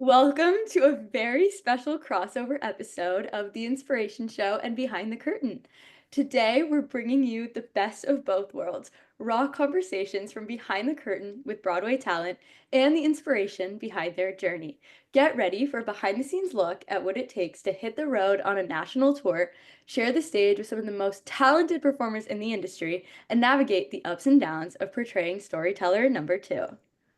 Welcome to a very special crossover episode of The Inspiration Show and Behind the Curtain. Today, we're bringing you the best of both worlds, raw conversations from behind the curtain with Broadway talent and the inspiration behind their journey. Get ready for a behind the scenes look at what it takes to hit the road on a national tour, share the stage with some of the most talented performers in the industry, and navigate the ups and downs of portraying storyteller number two.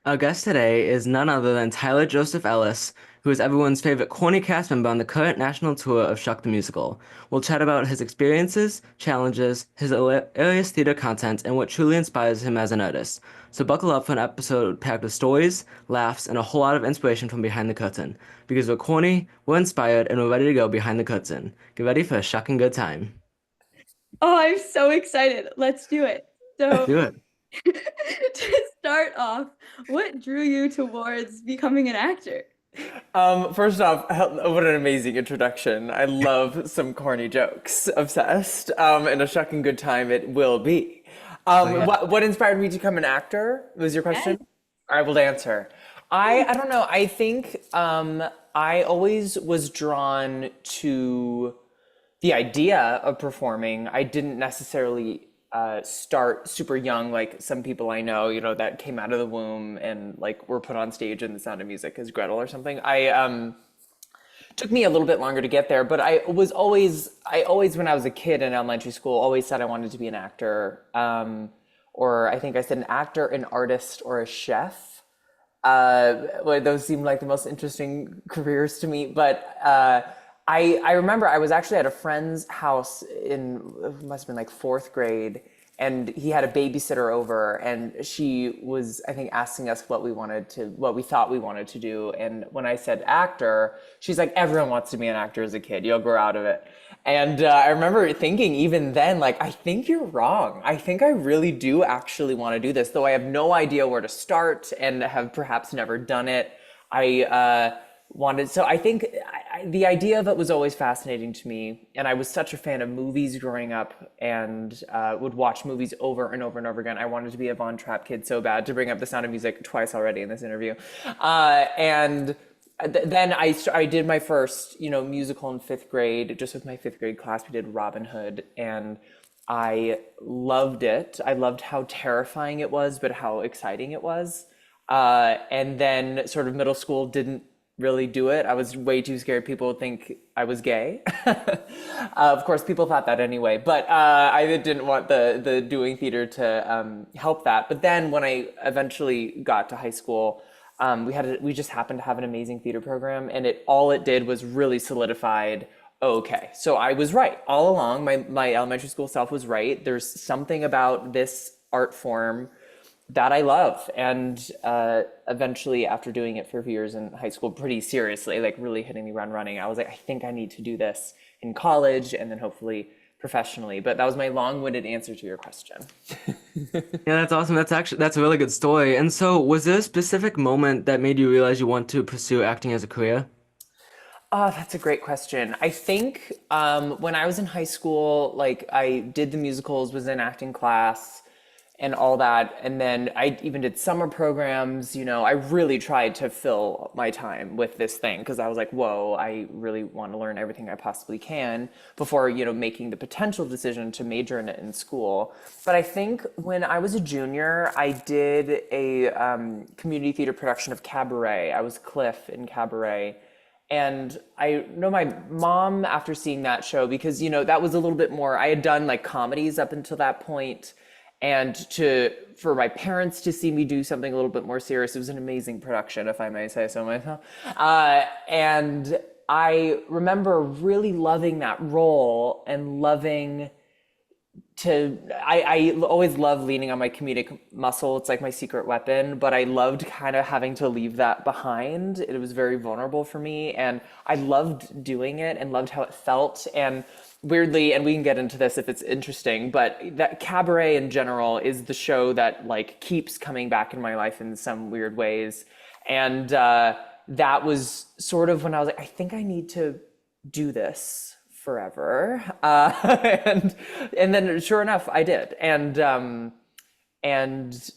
Our guest today is none other than Tyler Joseph Ellis, who is everyone's favorite corny cast member on the current national tour of Shucked the Musical. We'll chat about his experiences, challenges, his hilarious theater content, and what truly inspires him as an artist. So buckle up for an episode packed with stories, laughs, and a whole lot of inspiration from behind the curtain. Because we're corny, we're inspired, and we're ready to go behind the curtain. Get ready for a shocking good time. Oh, I'm so excited. Let's do it. So, Do it. to start off, what drew you towards becoming an actor? First off, what an amazing introduction. I love some corny jokes. Obsessed. And a shocking good time it will be. Oh yeah. What inspired me to become an actor was your Yes. question? I will answer. I don't know. I think I always was drawn to the idea of performing. I didn't necessarily start super young like some people I know, that came out of the womb and like were put on stage in The Sound of Music as Gretel or something. I took me a little bit longer to get there, but I always when I was a kid in elementary school always said I wanted to be an actor. Or I think I said an actor, an artist, or a chef. Well, those seem like the most interesting careers to me. But I remember I was actually at a friend's house it must have been like fourth grade, and he had a babysitter over, and she was, I think, asking us what we thought we wanted to do. And when I said actor, she's like, everyone wants to be an actor as a kid. You'll grow out of it. And I remember thinking even then, like, I think you're wrong. I think I really do actually want to do this, though I have no idea where to start and have perhaps never done it. I think the idea of it was always fascinating to me. And I was such a fan of movies growing up and would watch movies over and over and over again. I wanted to be a Von Trapp kid so bad, to bring up The Sound of Music twice already in this interview. Then I did my first, musical in fifth grade, just with my fifth grade class. We did Robin Hood, and I loved it. I loved how terrifying it was, but how exciting it was. And then sort of middle school didn't really do it. I was way too scared people would think I was gay. Of course, people thought that anyway, but I didn't want the doing theater to help that. But then when I eventually got to high school, we just happened to have an amazing theater program, and all it did was really solidified. Okay, so I was right all along. My elementary school self was right. There's something about this art form that I love. And eventually, after doing it for a few years in high school, pretty seriously, like really hitting the ground running, I was like, I think I need to do this in college and then hopefully professionally. But that was my long-winded answer to your question. Yeah, that's awesome. That's a really good story. And so, was there a specific moment that made you realize you want to pursue acting as a career? Oh, that's a great question. I think when I was in high school, like I did the musicals, was in acting class and all that. And then I even did summer programs. I really tried to fill my time with this thing because I was like, whoa, I really want to learn everything I possibly can before, making the potential decision to major in it in school. But I think when I was a junior, I did a community theater production of Cabaret. I was Cliff in Cabaret. And I know my mom, after seeing that show, because, that was a little bit more, I had done like comedies up until that point, and for my parents to see me do something a little bit more serious, it was an amazing production, if I may say so myself. And I remember really loving that role and loving I always love leaning on my comedic muscle. It's like my secret weapon, but I loved kind of having to leave that behind. It was very vulnerable for me, and I loved doing it and loved how it felt. And weirdly, and we can get into this if it's interesting, but that Cabaret in general is the show that like keeps coming back in my life in some weird ways. And that was sort of when I was like, I think I need to do this forever. And then sure enough, I did. And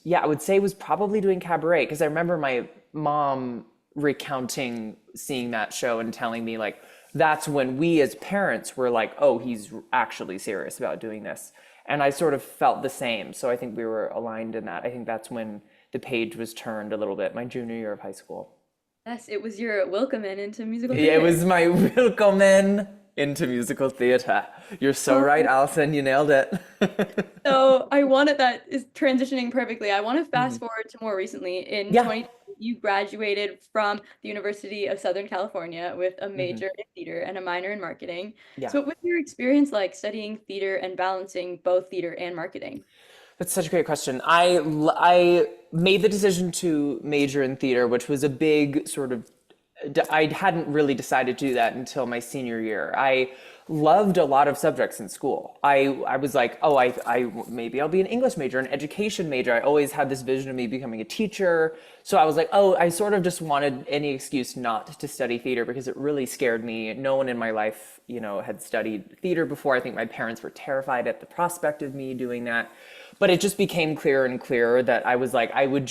yeah, I would say it was probably doing Cabaret, because I remember my mom recounting seeing that show and telling me like that's when we as parents were like, oh, he's actually serious about doing this. And I sort of felt the same. So I think we were aligned in that. I think that's when the page was turned a little bit, my junior year of high school. Yes, it was your welcome in into musical Yeah, it theater. was my welcome in into musical theater. You're so right, Allison. You nailed it. So I wanted that is transitioning perfectly. I want to fast forward to more recently. In Yeah. 2020, you graduated from the University of Southern California with a major in theater and a minor in marketing. Yeah. So what was your experience like studying theater and balancing both theater and marketing? That's such a great question. I made the decision to major in theater, which was a big sort of, I hadn't really decided to do that until my senior year. I loved a lot of subjects in school. I was like, oh, I maybe I'll be an English major, an education major. I always had this vision of me becoming a teacher. So I was like, oh, I sort of just wanted any excuse not to study theater because it really scared me. No one in my life, had studied theater before. I think my parents were terrified at the prospect of me doing that. But it just became clearer and clearer that I was like, I would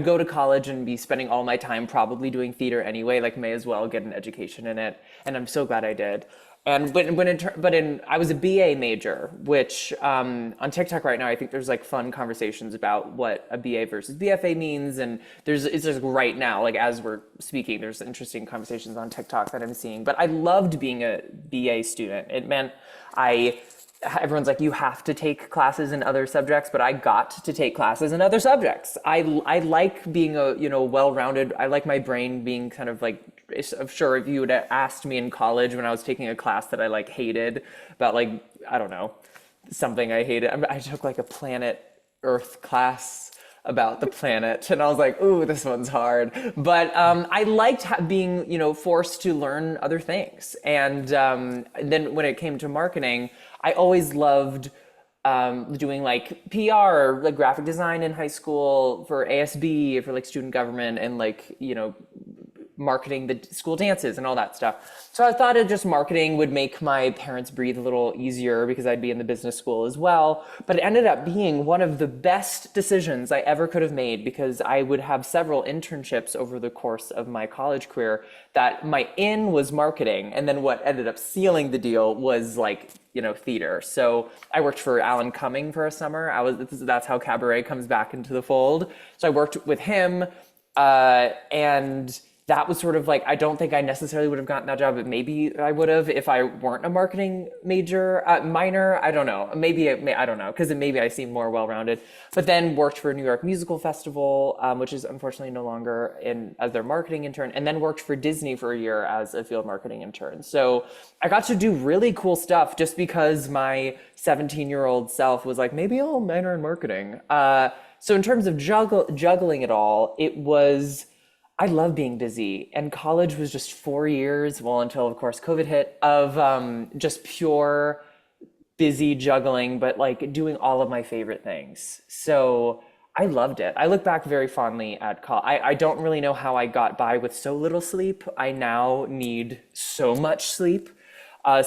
go to college and be spending all my time probably doing theater anyway, like may as well get an education in it. And I'm so glad I did. And I was a BA major, which on TikTok right now, I think there's like fun conversations about what a BA versus BFA means. And it's just right now, like as we're speaking, there's interesting conversations on TikTok that I'm seeing. But I loved being a BA student. It meant everyone's like, you have to take classes in other subjects, but I got to take classes in other subjects. I like being well-rounded. I like my brain being kind of like, I'm sure if you would have asked me in college when I was taking a class that I like hated about like, I don't know, something I hated. I took like a planet Earth class about the planet and I was like, ooh, this one's hard. But I liked being, forced to learn other things. And then when it came to marketing, I always loved doing like PR or like graphic design in high school for ASB, for like student government and like, marketing the school dances and all that stuff. So I thought just marketing would make my parents breathe a little easier because I'd be in the business school as well. But it ended up being one of the best decisions I ever could have made because I would have several internships over the course of my college career that my in was marketing. And then what ended up sealing the deal was like, theater. So I worked for Alan Cumming for a summer. That's how Cabaret comes back into the fold. So I worked with him and that was sort of like, I don't think I necessarily would have gotten that job, but maybe I would have if I weren't a marketing minor. I don't know. I don't know, because maybe I seem more well-rounded. But then worked for New York Musical Festival, which is unfortunately no longer as their marketing intern, and then worked for Disney for a year as a field marketing intern. So I got to do really cool stuff just because my 17-year-old self was like, maybe I'll minor in marketing. So in terms of juggling it all, I love being busy, and college was just 4 years, well, until of course COVID hit, of just pure busy juggling, but like doing all of my favorite things. So I loved it. I look back very fondly at college. I don't really know how I got by with so little sleep. I now need so much sleep.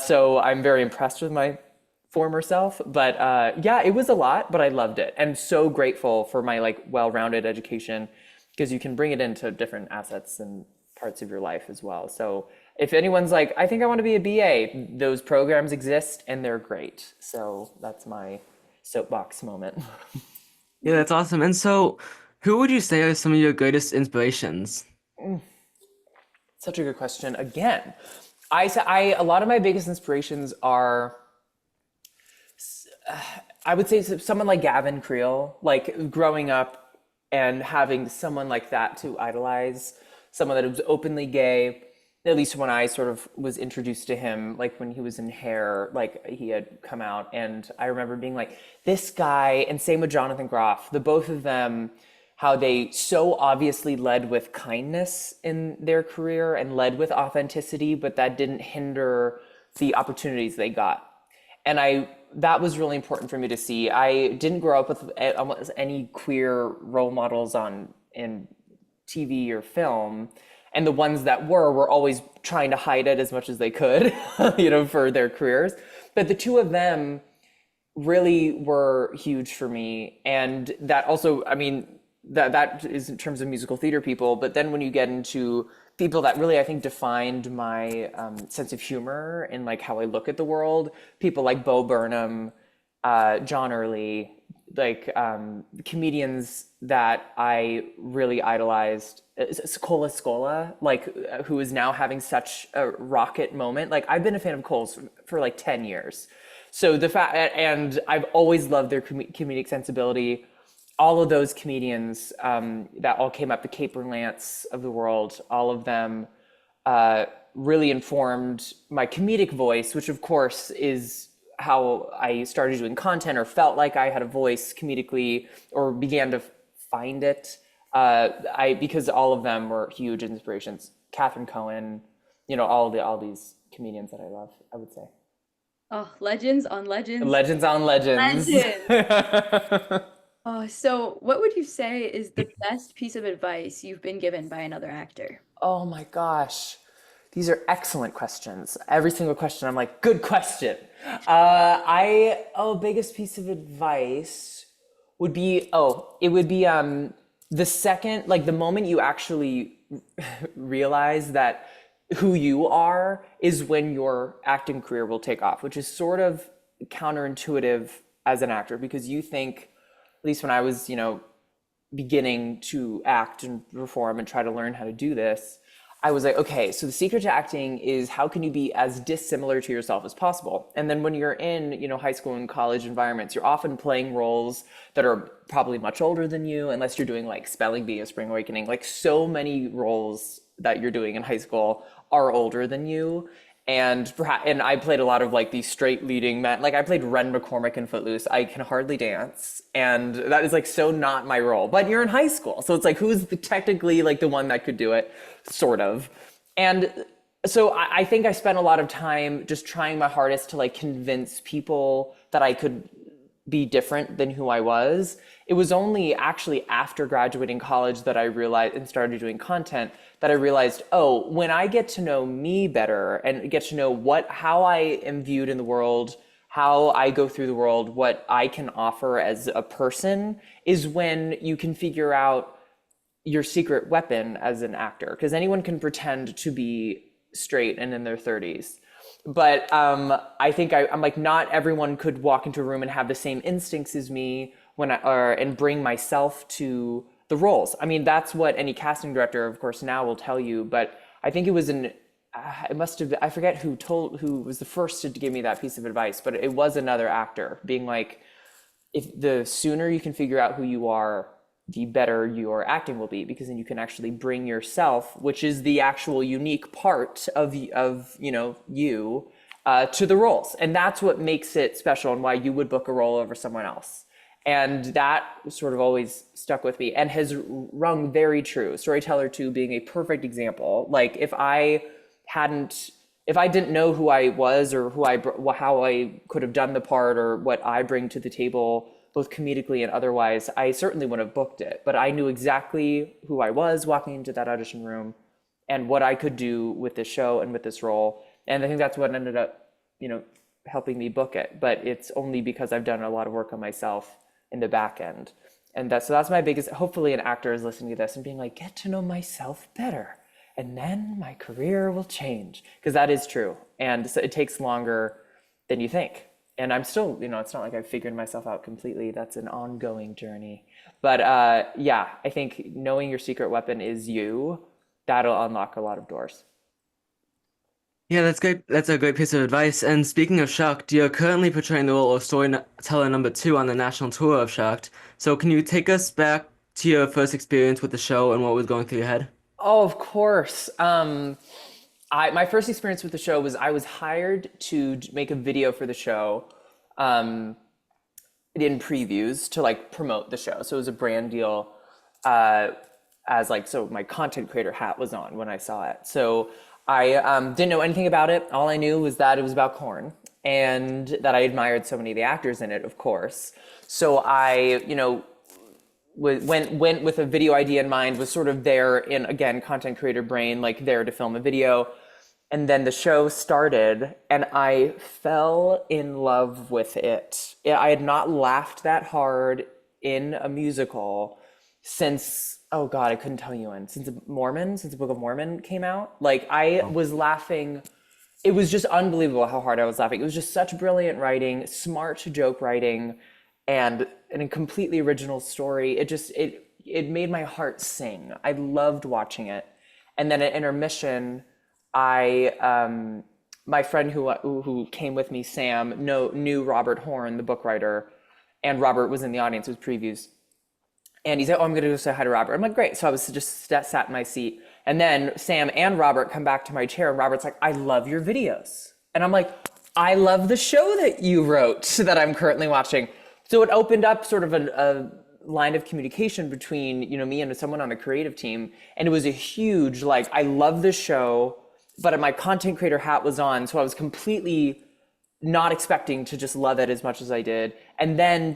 So I'm very impressed with my former self, but yeah, it was a lot, but I loved it. And so grateful for my like well-rounded education, because you can bring it into different assets and parts of your life as well. So if anyone's like, I think I want to be a BA, those programs exist and they're great. So that's my soapbox moment. Yeah, that's awesome. And so, who would you say are some of your greatest inspirations? Such a good question. Again, a lot of my biggest inspirations are, I would say someone like Gavin Creel, like growing up and having someone like that to idolize, someone that was openly gay, at least when I sort of was introduced to him, like when he was in Hair, like he had come out, and I remember being like, this guy, and same with Jonathan Groff, the both of them, how they so obviously led with kindness in their career and led with authenticity, but that didn't hinder the opportunities they got. And that was really important for me to see. I didn't grow up with almost any queer role models in TV or film. And the ones that were always trying to hide it as much as they could, for their careers. But the two of them really were huge for me. And that also, that is in terms of musical theater people. But then when you get into people that really, I think, defined my sense of humor and like how I look at the world, people like Bo Burnham, John Early, like comedians that I really idolized. Cola Scola, like who is now having such a rocket moment. Like I've been a fan of Cole's for like 10 years. So the fact, and I've always loved their comedic sensibility. All of those comedians that all came up, the Caper Lance of the world, all of them really informed my comedic voice, which of course is how I started doing content or felt like I had a voice comedically or began to find it. Because all of them were huge inspirations. Catherine Cohen, all these comedians that I love, I would say. Oh, legends on legends. Legends on legends. Legends. Oh, so what would you say is the best piece of advice you've been given by another actor? Oh my gosh. These are excellent questions. Every single question, I'm like, good question. Biggest piece of advice would be, the second, like the moment you actually realize that who you are is when your acting career will take off, which is sort of counterintuitive as an actor because you think, at least when I was, beginning to act and perform and try to learn how to do this, I was like, okay, so the secret to acting is how can you be as dissimilar to yourself as possible? And then when you're in, high school and college environments, you're often playing roles that are probably much older than you, unless you're doing like Spelling Bee or Spring Awakening. Like so many roles that you're doing in high school are older than you. And I played a lot of like these straight leading men. Like I played Ren McCormick in Footloose. I can hardly dance, and that is like so not my role. But you're in high school, so it's like technically like the one that could do it, sort of. And so I think I spent a lot of time just trying my hardest to like convince people that I could be different than who I was. It was only actually after graduating college that I realized and started doing content that I realized, oh, when I get to know me better and get to know how I am viewed in the world, how I go through the world, what I can offer as a person is when you can figure out your secret weapon as an actor. Because anyone can pretend to be straight and in their 30s. But I think I'm like, not everyone could walk into a room and have the same instincts as me and bring myself to the roles. I mean, that's what any casting director, of course, now will tell you. But I think it was I forget who was the first to give me that piece of advice, but it was another actor being like, if the sooner you can figure out who you are, the better your acting will be, because then you can actually bring yourself, which is the actual unique part of you, to the roles. And that's what makes it special and why you would book a role over someone else. And that sort of always stuck with me and has rung very true. Storyteller 2 being a perfect example. Like if I didn't know who I was or how I could have done the part or what I bring to the table, both comedically and otherwise, I certainly would have booked it. But I knew exactly who I was walking into that audition room and what I could do with this show and with this role. And I think that's what ended up, helping me book it. But it's only because I've done a lot of work on myself in the back end. And that's my biggest, hopefully an actor is listening to this and being like, get to know myself better. And then my career will change. Because that is true. And so it takes longer than you think. And I'm still, it's not like I've figured myself out completely. That's an ongoing journey. But I think knowing your secret weapon is you, that'll unlock a lot of doors. Yeah, that's great. That's a great piece of advice. And speaking of Shucked, you're currently portraying the role of storyteller number 2 on the National Tour of Shucked. So can you take us back to your first experience with the show and what was going through your head? Oh, of course. My first experience with the show was I was hired to make a video for the show in previews to like promote the show. So it was a brand deal so my content creator hat was on when I saw it. So I didn't know anything about it. All I knew was that it was about corn and that I admired so many of the actors in it, of course. So I, went with a video idea in mind, was sort of there in, again, content creator brain, like there to film a video. And then the show started and I fell in love with it. I had not laughed that hard in a musical since, oh God, I couldn't tell you when, since the Book of Mormon came out. Like I was laughing. It was just unbelievable how hard I was laughing. It was just such brilliant writing, smart joke writing, and a completely original story. It made my heart sing. I loved watching it. And then at intermission, my friend who came with me, Sam, knew Robert Horn, the book writer, and Robert was in the audience with previews. And he said, "Oh, I'm gonna go say hi to Robert." I'm like, "Great." So I was just sat in my seat, and then Sam and Robert come back to my chair, and Robert's like, "I love your videos," and I'm like, "I love the show that you wrote that I'm currently watching." So it opened up sort of a line of communication between me and someone on the creative team, and it was a huge like, I love this show, but my content creator hat was on, so I was completely not expecting to just love it as much as I did. And then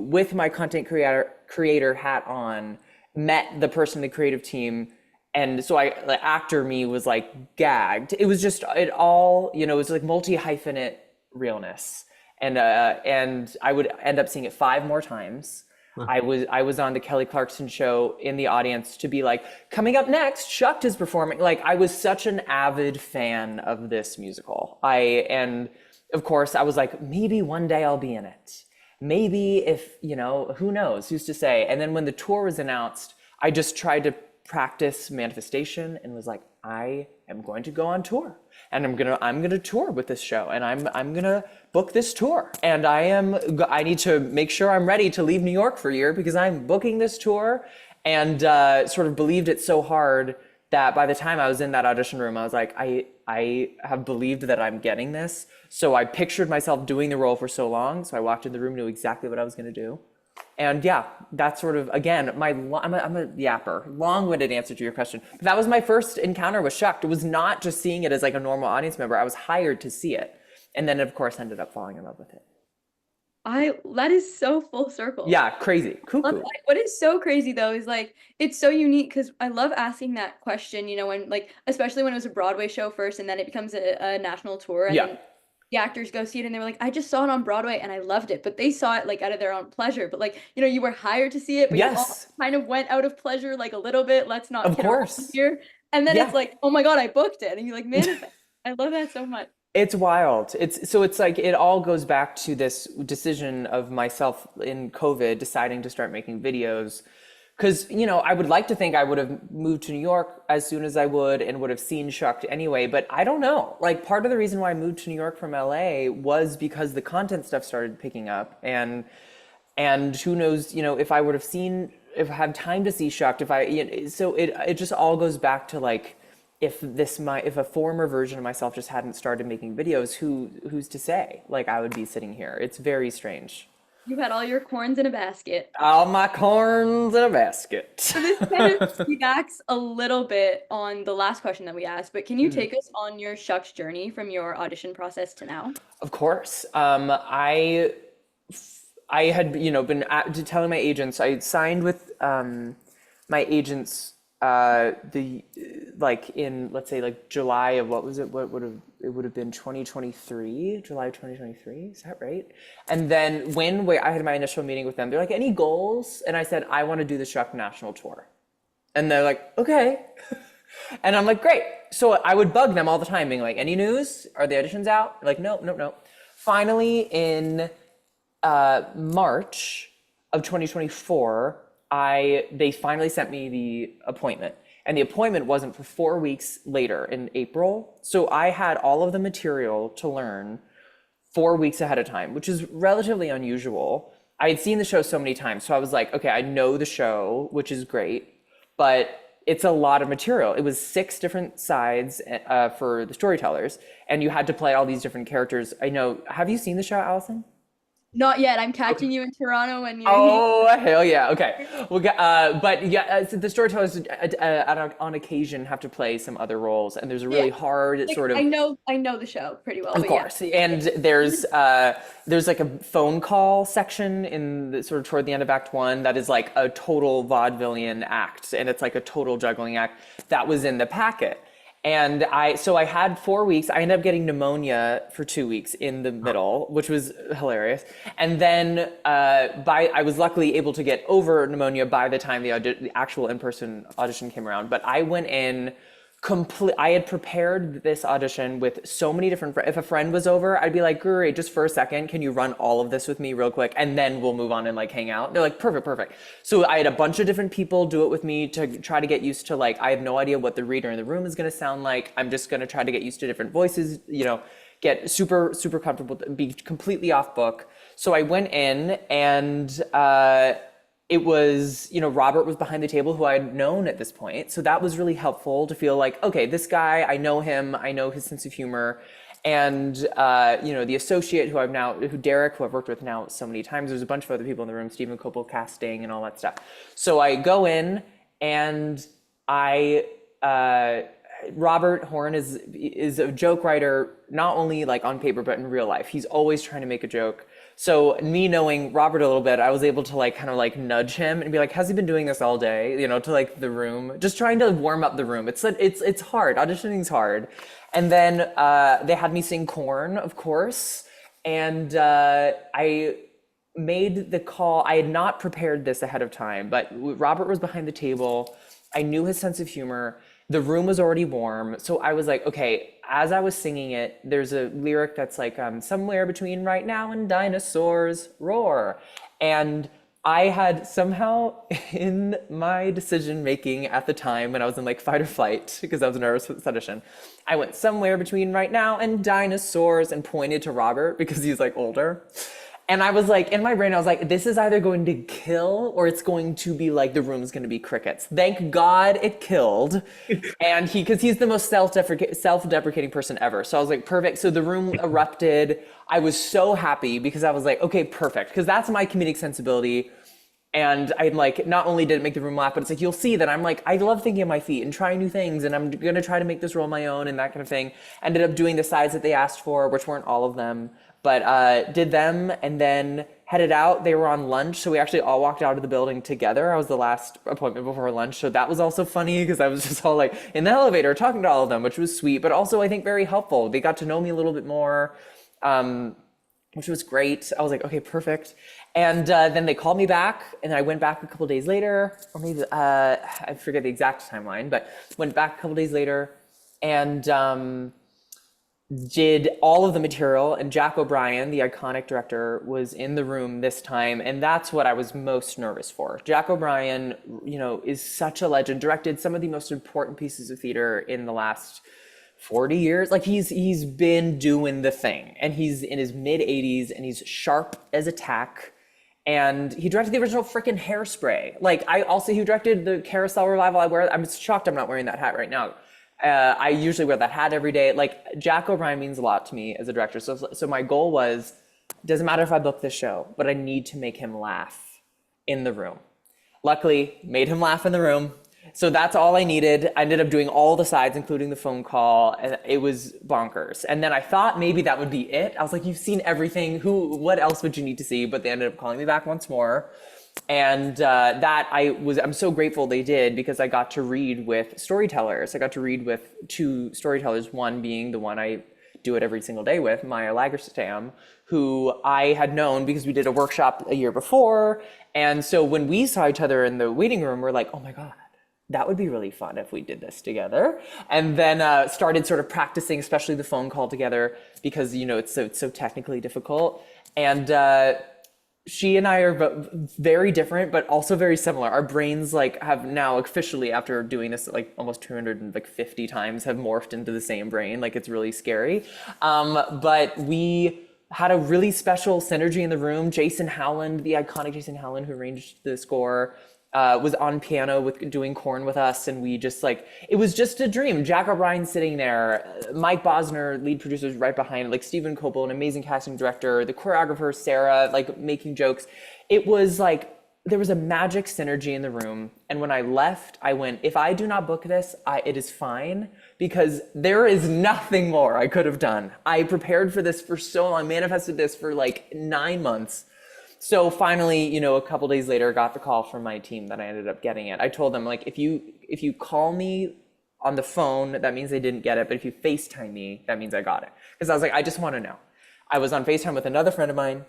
with my content creator hat on, met the person in the creative team. And so the actor me was like gagged. It was just, it all, it was like multi-hyphenate realness. And I would end up seeing it 5 more times. I was on the Kelly Clarkson show in the audience to be like, coming up next, Shucked is performing. Like I was such an avid fan of this musical. And of course I was like, maybe one day I'll be in it. Maybe if, who knows, who's to say? And then when the tour was announced, I just tried to practice manifestation and was like, I am going to go on tour, and I'm gonna tour with this show, and I'm gonna book this tour, and I need to make sure I'm ready to leave New York for a year because I'm booking this tour, and sort of believed it so hard that by the time I was in that audition room, I was like, I have believed that I'm getting this. So I pictured myself doing the role for so long. So I walked in the room, knew exactly what I was going to do. And yeah, that's sort of, again, I'm a yapper, long-winded answer to your question. But that was my first encounter with Shucked. It was not just seeing it as like a normal audience member. I was hired to see it. And then of course ended up falling in love with it. That is so full circle. Yeah, crazy. Cuckoo. What is so crazy though is like, it's so unique because I love asking that question, when like, especially when it was a Broadway show first and then it becomes a national tour, and then the actors go see it and they were like, I just saw it on Broadway and I loved it, but they saw it like out of their own pleasure. But like, you were hired to see it, but you all kind of went out of pleasure like a little bit. Let's not kid around here. And then it's like, oh my God, I booked it. And you like, manifest. I love that so much. It's wild. It's like it all goes back to this decision of myself in COVID deciding to start making videos. Because, I would like to think I would have moved to New York as soon as I would and would have seen Shucked anyway, but I don't know. Like part of the reason why I moved to New York from LA was because the content stuff started picking up, and who knows, if I would have if I had time to see Shucked, so it just all goes back to like, if a former version of myself just hadn't started making videos, who's to say? Like I would be sitting here. It's very strange. You've had all your corns in a basket. All my corns in a basket. So this kind of piggybacks a little bit on the last question that we asked, but can you take us on your Shucks journey from your audition process to now? Of course. I had, been telling my agents, I had signed with my agents in, let's say like July of what would have been 2023, July of 2023, is that right? And then when I had my initial meeting with them, they're like, any goals? And I said, I want to do the Shuck National Tour. And they're like, okay. And I'm like, great. So I would bug them all the time being like, any news? Are the auditions out? Like, no. Finally in March of 2024, they finally sent me the appointment, and the appointment wasn't for 4 weeks later in April. So I had all of the material to learn 4 weeks ahead of time, which is relatively unusual. I had seen the show so many times. So I was like, okay, I know the show, which is great, but it's a lot of material. It was 6 different sides for the storytellers, and you had to play all these different characters. I know. Have you seen the show, Allison? Not yet. I'm catching you in Toronto when you're here. Hell yeah. Okay. But yeah, the storytellers on occasion have to play some other roles, and there's a really hard sort of. I know the show pretty well. Of course, and there's like a phone call section in the, sort of toward the end of Act 1 that is like a total vaudevillian act, and it's like a total juggling act that was in the packet. And I had 4 weeks. I ended up getting pneumonia for 2 weeks in the middle, which was hilarious. And then I was luckily able to get over pneumonia by the time the actual in-person audition came around. But I went in I had prepared this audition with so many different if a friend was over, I'd be like, great, just for a second, can you run all of this with me real quick, and then we'll move on and like hang out. They're like, perfect. So I had a bunch of different people do it with me to try to get used to, like, I have no idea what the reader in the room is going to sound like. I'm just going to try to get used to different voices, get super comfortable, be completely off book. So I went in, and it was, Robert was behind the table, who I had known at this point. So that was really helpful to feel like, okay, this guy, I know him, I know his sense of humor. And, the associate who Derek, who I've worked with now so many times, there's a bunch of other people in the room, Stephen Copel casting and all that stuff. So I go in, and Robert Horn is a joke writer, not only like on paper, but in real life. He's always trying to make a joke. So me knowing Robert a little bit, I was able to like kind of like nudge him and be like, has he been doing this all day? To like the room, just trying to warm up the room. It's hard. Auditioning's hard. And then they had me sing Corn, of course. And I made the call. I had not prepared this ahead of time, but Robert was behind the table. I knew his sense of humor. The room was already warm. So I was like, okay, as I was singing it, there's a lyric that's like, somewhere between right now and dinosaurs roar. And I had somehow, in my decision making at the time, when I was in like fight or flight, because I was nervous for this audition, I went somewhere between right now and dinosaurs and pointed to Robert because he's like older. And I was like, in my brain, I was like, this is either going to kill or it's going to be like the room's going to be crickets. Thank God it killed. And because he's the most self-deprecating person ever. So I was like, perfect. So the room erupted. I was so happy because I was like, okay, perfect. Because that's my comedic sensibility. And I'm like, not only did it make the room laugh, but it's like, you'll see that I'm like, I love thinking of my feet and trying new things. And I'm going to try to make this role my own and that kind of thing. Ended up doing the sides that they asked for, which weren't all of them. But did them and then headed out. They were on lunch, so we actually all walked out of the building together. I was the last appointment before lunch, so that was also funny because I was just all like in the elevator talking to all of them, which was sweet, but also I think very helpful. They got to know me a little bit more, which was great. I was like, okay, perfect. And then they called me back, and I went back a couple days later, or maybe I forget the exact timeline, but went back a couple days later, and did all of the material, and Jack O'Brien, the iconic director, was in the room this time, and that's what I was most nervous for. Jack O'Brien, is such a legend, directed some of the most important pieces of theater in the last 40 years. Like he's been doing the thing, and he's in his mid 80s, and he's sharp as a tack. And he directed the original freaking Hairspray. Like he directed the Carousel revival. I'm shocked I'm not wearing that hat right now. I usually wear that hat every day. Like, Jack O'Brien means a lot to me as a director. So my goal was, doesn't matter if I book this show, but I need to make him laugh in the room. Luckily, made him laugh in the room. So that's all I needed. I ended up doing all the sides, including the phone call, and it was bonkers. And then I thought maybe that would be it. I was like, you've seen everything. What else would you need to see? But they ended up calling me back once more. And I'm so grateful they did, because I got to read with storytellers. I got to read with two storytellers, one being the one I do it every single day with, Maya Lagerstam, who I had known because we did a workshop a year before. And so when we saw each other in the waiting room, we're like, oh my God, that would be really fun if we did this together. And then started sort of practicing, especially the phone call together, because, it's so technically difficult. And she and I are very different, but also very similar. Our brains have now officially, after doing this almost 250 times, have morphed into the same brain. It's really scary. But we had a really special synergy in the room. Jason Howland, the iconic Jason Howland, who arranged the score, was on piano doing Corn with us, and we just it was just a dream. Jack O'Brien sitting there, Mike Bosner, lead producer, was right behind, Stephen Copel, an amazing casting director, the choreographer Sarah, making jokes. It was there was a magic synergy in the room. And when I left, I went, if I do not book this, it is fine, because there is nothing more I could have done. I prepared for this for so long, manifested this for 9 months. So finally, a couple days later, got the call from my team that I ended up getting it. I told them, if you call me on the phone, that means they didn't get it. But if you FaceTime me, that means I got it. Because I was like, I just want to know. I was on FaceTime with another friend of mine.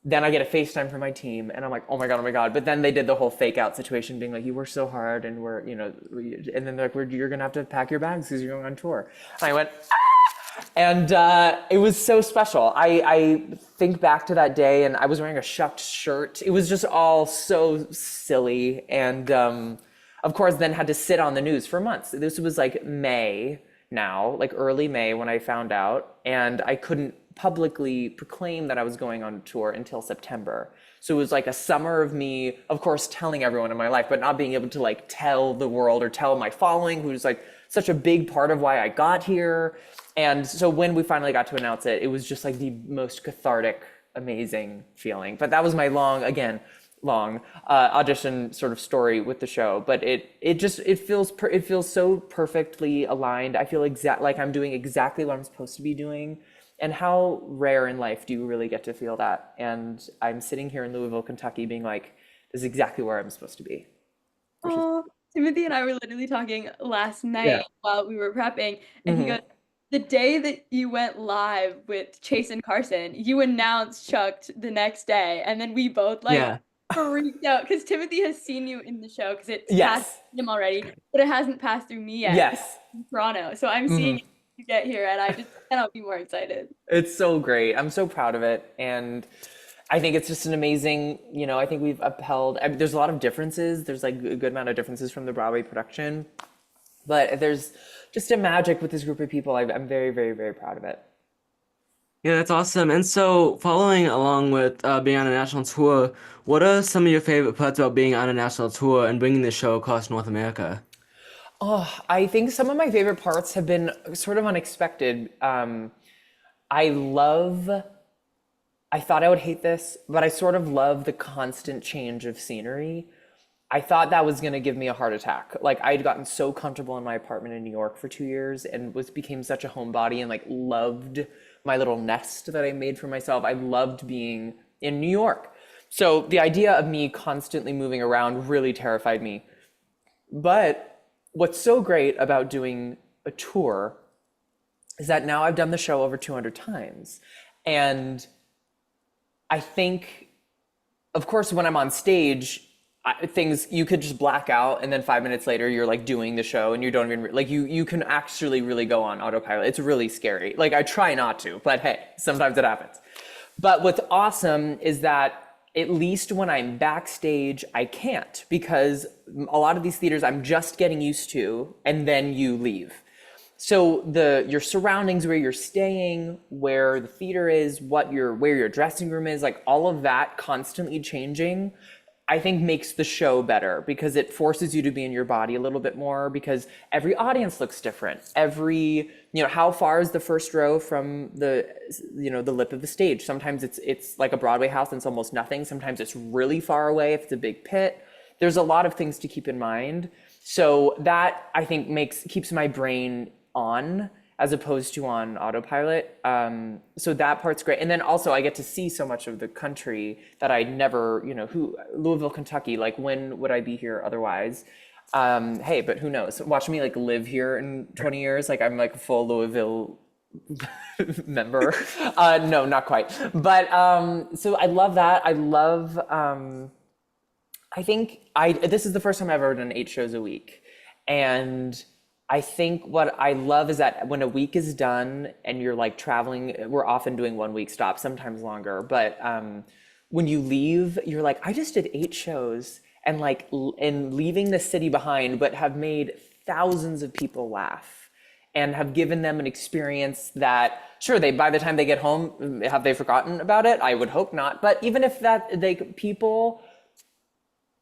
Then I get a FaceTime from my team, and I'm like, oh my God, oh my God. But then they did the whole fake out situation, being like, you worked so hard, and and then they're like, you're going to have to pack your bags because you're going on tour. And I went, ah! And it was so special. I think back to that day, and I was wearing a Shucked shirt. It was just all so silly. And of course, then had to sit on the news for months. This was like May now, like early May when I found out, and I couldn't publicly proclaim that I was going on tour until September. So it was like a summer of me, of course, telling everyone in my life, but not being able to like tell the world or tell my following, who's like such a big part of why I got here. And so when we finally got to announce it, it was just like the most cathartic, amazing feeling. But that was my long audition sort of story with the show. But it feels so perfectly aligned. I feel like I'm doing exactly what I'm supposed to be doing. And how rare in life do you really get to feel that? And I'm sitting here in Louisville, Kentucky, being like, this is exactly where I'm supposed to be. Oh, Timothy and I were literally talking last Yeah. night while we were prepping, and he Mm-hmm. goes, the day that you went live with Chase and Carson, you announced Chucked the next day, and then we both like Yeah. freaked out because Timothy has seen you in the show because it's passed Yes. him already, but it hasn't passed through me yet 'cause Yes. I'm in Toronto. So I'm seeing Mm-hmm. you get here, and I just cannot be more excited. It's so great. I'm so proud of it. And I think it's just an amazing, I think we've upheld, there's a lot of differences. There's like a good amount of differences from the Broadway production, but there's just a magic with this group of people. I'm very, very, very proud of it. Yeah, that's awesome. And so, following along with being on a national tour, what are some of your favorite parts about being on a national tour and bringing the show across North America? Oh, I think some of my favorite parts have been sort of unexpected. I love, I thought I would hate this, but I sort of love the constant change of scenery. I thought that was going to give me a heart attack. Like I'd gotten so comfortable in my apartment in New York for 2 years and became such a homebody and like loved my little nest that I made for myself. I loved being in New York. So the idea of me constantly moving around really terrified me. But what's so great about doing a tour is that now I've done the show over 200 times. And I think, of course, when I'm on stage, things you could just black out and then 5 minutes later you're like doing the show and you don't even like you can actually really go on autopilot. It's really scary. Like I try not to, but hey, sometimes it happens. But what's awesome is that at least when I'm backstage, I can't, because a lot of these theaters I'm just getting used to and then you leave. So your surroundings, where you're staying, where the theater is, where your dressing room is, like all of that constantly changing, I think makes the show better because it forces you to be in your body a little bit more because every audience looks different. How far is the first row from the lip of the stage? Sometimes it's like a Broadway house and it's almost nothing. Sometimes it's really far away if it's a big pit. There's a lot of things to keep in mind. So that I think keeps my brain on as opposed to on autopilot. So that part's great. And then also I get to see so much of the country that I never, Louisville, Kentucky, like when would I be here otherwise? Hey, but who knows? Watch me like live here in 20 years. Like I'm like a full Louisville member. No, not quite. But so I love that. I love, this is the first time I've ever done 8 shows a week. And I think what I love is that when a week is done and you're like traveling, we're often doing 1 week stops, sometimes longer. But when you leave, you're like, I just did 8 shows and leaving the city behind, but have made thousands of people laugh and have given them an experience that, sure, by the time they get home, have they forgotten about it? I would hope not. But even if people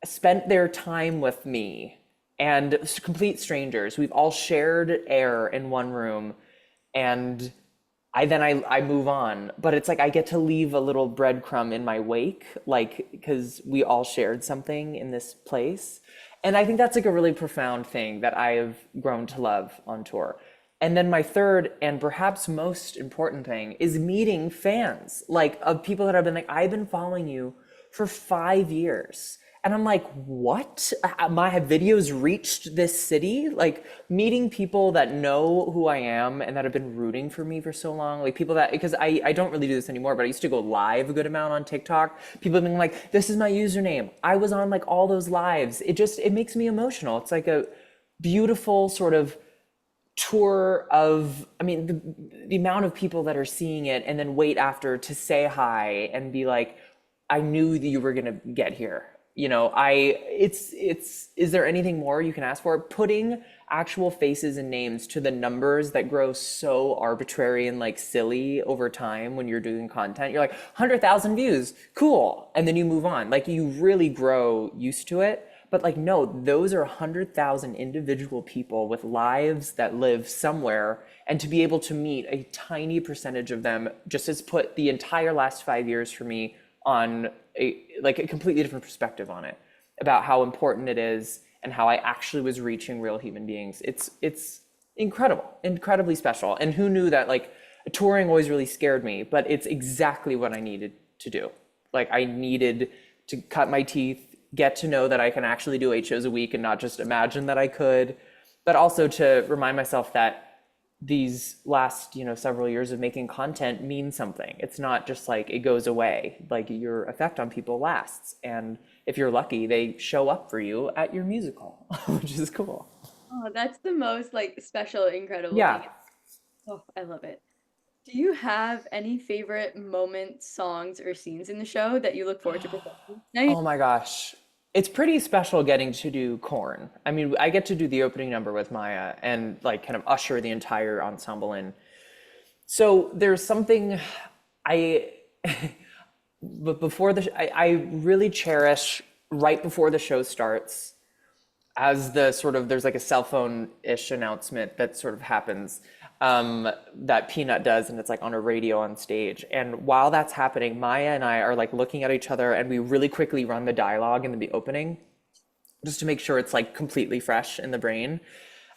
spent their time with me, and complete strangers. We've all shared air in one room, and I move on. But it's like I get to leave a little breadcrumb in my wake, because we all shared something in this place. And I think that's like a really profound thing that I have grown to love on tour. And then my third and perhaps most important thing is meeting fans, of people that have been like, I've been following you for 5 years. And I'm like, what? My videos reached this city? Like meeting people that know who I am and that have been rooting for me for so long. Like people that, because I don't really do this anymore, but I used to go live a good amount on TikTok. People have been like, this is my username. I was on like all those lives. It makes me emotional. It's like a beautiful sort of tour of, I mean, the amount of people that are seeing it and then wait after to say hi and be like, I knew that you were gonna get here. You know, is there anything more you can ask for? Putting actual faces and names to the numbers that grow so arbitrary and like silly over time when you're doing content. You're like, 100,000 views, cool. And then you move on. Like you really grow used to it. But like, no, those are 100,000 individual people with lives that live somewhere. And to be able to meet a tiny percentage of them just has put the entire last 5 years for me on a completely different perspective on it, about how important it is and how I actually was reaching real human beings. It's incredible, incredibly special. And who knew that like touring always really scared me, but it's exactly what I needed to do. Like I needed to cut my teeth, get to know that I can actually do 8 shows a week and not just imagine that I could, but also to remind myself that these last, several years of making content mean something. It's not just like it goes away. Like your effect on people lasts. And if you're lucky, they show up for you at your musical, which is cool. Oh, that's the most like special, incredible Yeah. thing. Oh, I love it. Do you have any favorite moments, songs, or scenes in the show that you look forward to performing tonight? Oh my gosh. It's pretty special getting to do Corn. I mean, I get to do the opening number with Maya and like kind of usher the entire ensemble in. So there's something I, but before I really cherish right before the show starts, as the sort of, there's like a cell phone-ish announcement that sort of happens, that Peanut does, and it's like on a radio on stage. And while that's happening, Maya and I are like looking at each other and we really quickly run the dialogue in the opening just to make sure it's like completely fresh in the brain.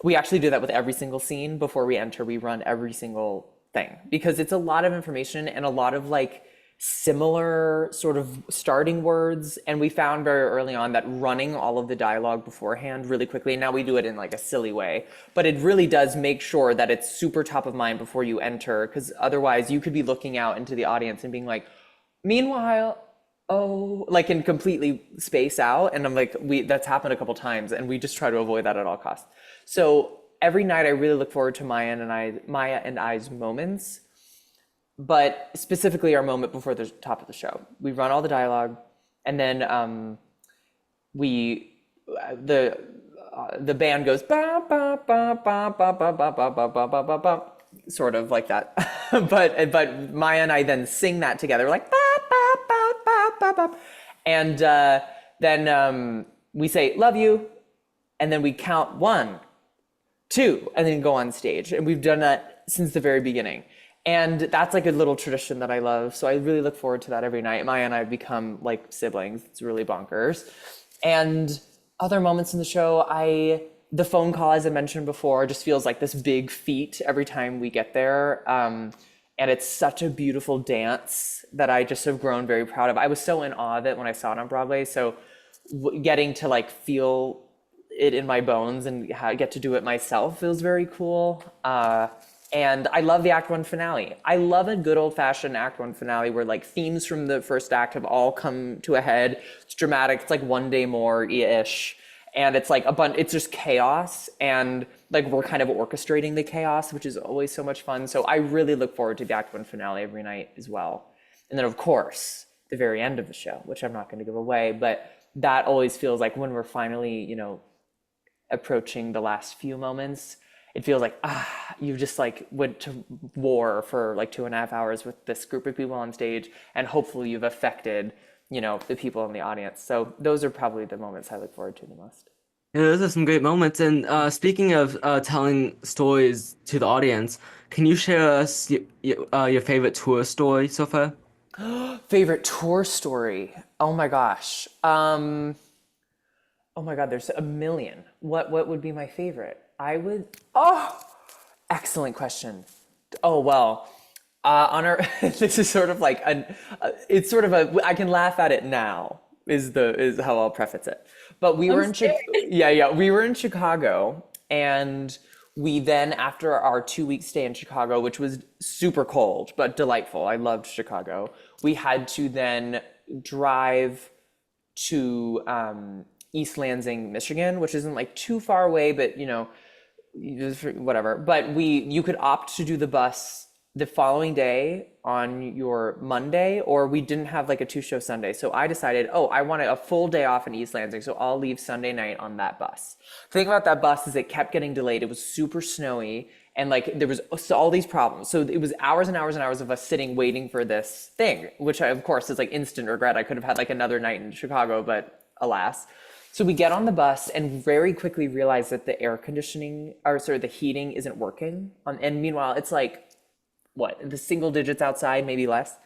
We actually do that with every single scene. Before we enter, we run every single thing because it's a lot of information and a lot of like similar sort of starting words. And we found very early on that running all of the dialogue beforehand really quickly, and now we do it in like a silly way, but it really does make sure that it's super top of mind before you enter, because otherwise you could be looking out into the audience and being like, meanwhile, oh, like, and completely space out. And I'm like, that's happened a couple times and we just try to avoid that at all costs. So every night I really look forward to Maya and I's moments, but specifically our moment before the top of the show. We run all the dialogue, and then the band goes ba ba ba ba ba ba ba ba ba ba ba ba ba, sort of like that. but Maya and I then sing that together, like ba ba ba ba ba ba, and then we say love you, and then we count 1, 2, and then go on stage. And we've done that since the very beginning. And that's like a little tradition that I love. So I really look forward to that every night. Maya and I have become like siblings. It's really bonkers. And other moments in the show, the phone call, as I mentioned before, just feels like this big feat every time we get there. And it's such a beautiful dance that I just have grown very proud of. I was so in awe of it when I saw it on Broadway. So getting to like feel it in my bones and get to do it myself feels very cool. And I love the Act 1 finale. I love a good old-fashioned Act 1 finale where like themes from the first act have all come to a head. It's dramatic. It's like One Day More-ish. And it's like it's just chaos. And like we're kind of orchestrating the chaos, which is always so much fun. So I really look forward to the Act 1 finale every night as well. And then of course, the very end of the show, which I'm not going to give away, but that always feels like when we're finally, approaching the last few moments, it feels like, you just like went to war for like 2.5 hours with this group of people on stage, and hopefully you've affected, the people in the audience. So those are probably the moments I look forward to the most. Yeah, those are some great moments. And speaking of telling stories to the audience, can you share us your favorite tour story so far? Favorite tour story? Oh my gosh. Oh my God, there's a million. What would be my favorite? Excellent question. Oh, well, on our, this is sort of like, I can laugh at it now. is how I'll preface it. But we I'm were in scared. we were in Chicago, and we then, after our 2 week stay in Chicago, which was super cold but delightful, I loved Chicago. We had to then drive to East Lansing, Michigan, which isn't like too far away, but whatever. But you could opt to do the bus the following day on your Monday, or we didn't have like a two-show Sunday. So I decided, oh, I wanted a full day off in East Lansing, so I'll leave Sunday night on that bus. The thing about that bus is it kept getting delayed. It was super snowy, and like there was all these problems. So it was hours and hours and hours of us sitting waiting for this thing, which of course is like instant regret. I could have had like another night in Chicago, but alas. So we get on the bus and very quickly realize that the air conditioning, or sorry, the heating isn't working. And meanwhile, it's like, what, the single digits outside, maybe less.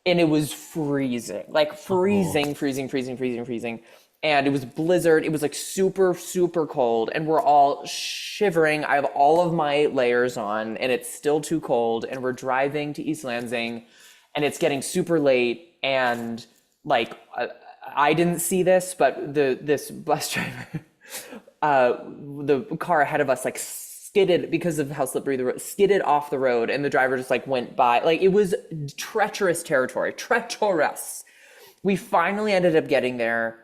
And it was freezing, like freezing, freezing, freezing, freezing, freezing. And it was blizzard. It was like super, super cold. And we're all shivering. I have all of my layers on, and it's still too cold. And we're driving to East Lansing, and it's getting super late. And like, I didn't see this, but this bus driver, the car ahead of us like skidded because of how slippery the road, skidded off the road, and the driver just like went by. Like it was treacherous territory, treacherous. We finally ended up getting there,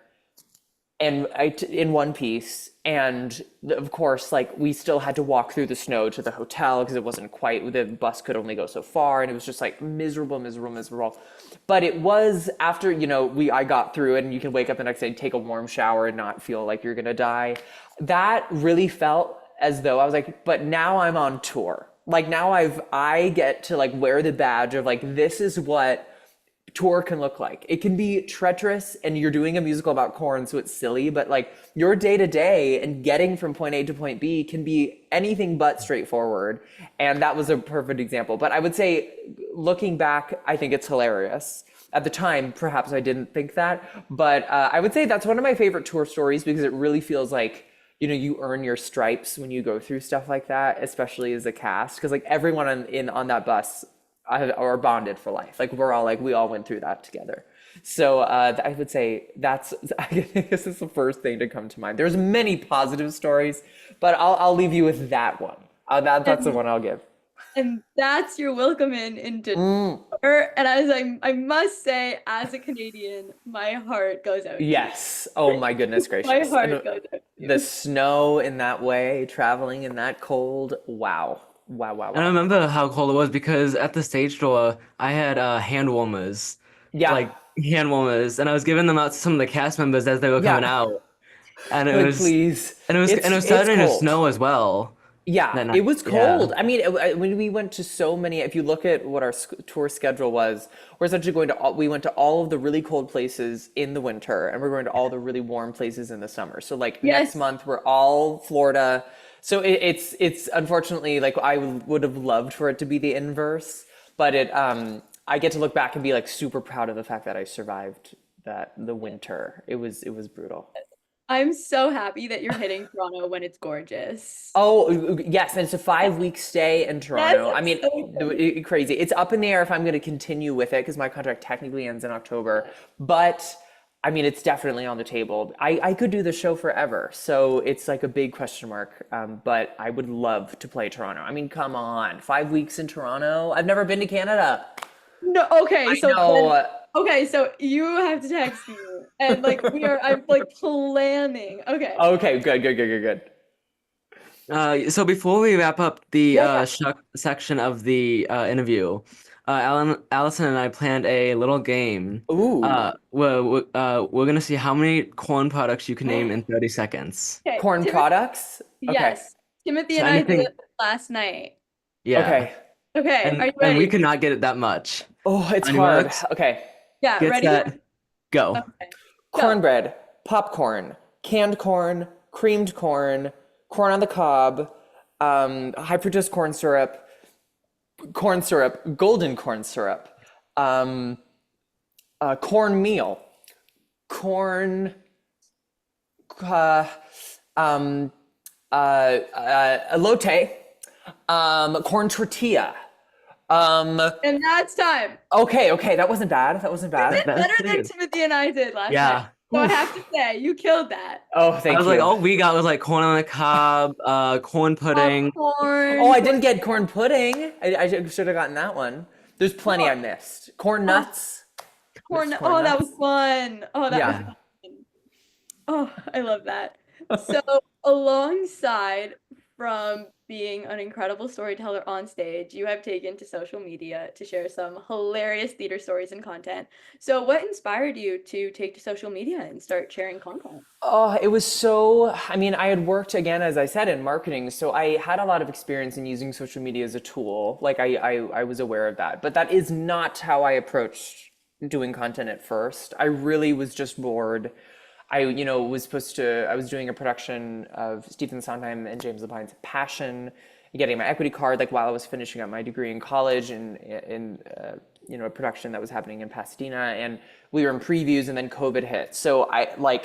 and in one piece, and of course, like we still had to walk through the snow to the hotel because it wasn't quite, the bus could only go so far, and it was just like miserable, miserable, miserable. But it was after, I got through it, and you can wake up the next day and take a warm shower and not feel like you're gonna die. That really felt as though I was like, but now I'm on tour. Like now I get to like wear the badge of like, this is what tour can look like. It can be treacherous, and you're doing a musical about corn, so it's silly, but like your day to day and getting from point A to point B can be anything but straightforward. And that was a perfect example. But I would say, looking back, I think it's hilarious. At the time, perhaps I didn't think that, but I would say that's one of my favorite tour stories, because it really feels like, you earn your stripes when you go through stuff like that, especially as a cast, because like everyone on that bus are bonded for life. Like we all went through that together. So I would say I guess it's the first thing to come to mind. There's many positive stories, but I'll leave you with that one. That's the one I'll give. And that's your welcome into tour. And I must say, as a Canadian, my heart goes out to you. Yes. Oh my goodness gracious. My heart goes out to you. The snow in that way, traveling in that cold. Wow. Wow, wow, And I wow. remember how cold it was because at the stage door, I had hand warmers, Yeah. and I was giving them out to some of the cast members as they were coming Yeah. out, and Like, please. it was It's starting to cold. snow as well Yeah, that it night. was Yeah. cold. I mean, when we went to so many, if you look at what our tour schedule was, we're essentially we went to all of the really cold places in the winter, and we're going to all the really warm places in the summer. So like next Yes. month, we're all Florida. So it's unfortunately, like I would have loved for it to be the inverse, but I get to look back and be like super proud of the fact that I survived the winter. It was brutal. I'm so happy that you're hitting Toronto when it's gorgeous. Oh, yes, and it's a 5 week stay in Yes, Toronto. I I'm mean, so excited. crazy. It's up in the air if I'm going to continue with it, because my contract technically ends in October. But I mean, it's definitely on the table. I could do the show forever, so it's like a big question mark. But I would love to play Toronto. I mean, come on, 5 weeks in Toronto. I've never been to Canada. No, okay, so No. okay, so you have to text me, and like I'm like planning. Okay. Okay, good, good, good, good, good. So before we wrap up the Yeah. shuck section of the interview, Allison and I planned a little game. Ooh, We're gonna see how many corn products you can name in 30 seconds. Okay. corn products. Okay, Yes. Timothy So and I did anything, it last night. yeah. okay. Okay, are you And we ready? could not get it that much. Oh, it's On your hard. marks, Okay. Yeah, get ready? set, go. Okay. Go. Cornbread, popcorn, canned corn, creamed corn, corn on the cob, high fructose corn syrup, golden corn syrup, um, cornmeal, corn, uh, um, elote, corn tortilla, And that's time. Okay, that wasn't bad. That wasn't You bad. did That's better pretty than good. Timothy and I did last night. Yeah. So I Oof. have to say, you killed that. Oh, I thank was like, you. all we got was like corn on the cob, corn pudding. Popcorn. Oh, I didn't get corn pudding. I should have gotten that one. There's plenty I missed. Corn nuts. Corn. Mixed Oh, that nuts. was fun. Oh, that was Yeah. fun. Oh, I love that. So, alongside from being an incredible storyteller on stage, you have taken to social media to share some hilarious theater stories and content. So, what inspired you to take to social media and start sharing content? Oh, it was so, I mean, I had worked again, as I said, in marketing, so I had a lot of experience in using social media as a tool. Like I was aware of that, but that is not how I approached doing content at first. I really was just bored. I was doing a production of Stephen Sondheim and James Lapine's Passion, getting my equity card, like while I was finishing up my degree in college in a production that was happening in Pasadena, and we were in previews, and then COVID hit. So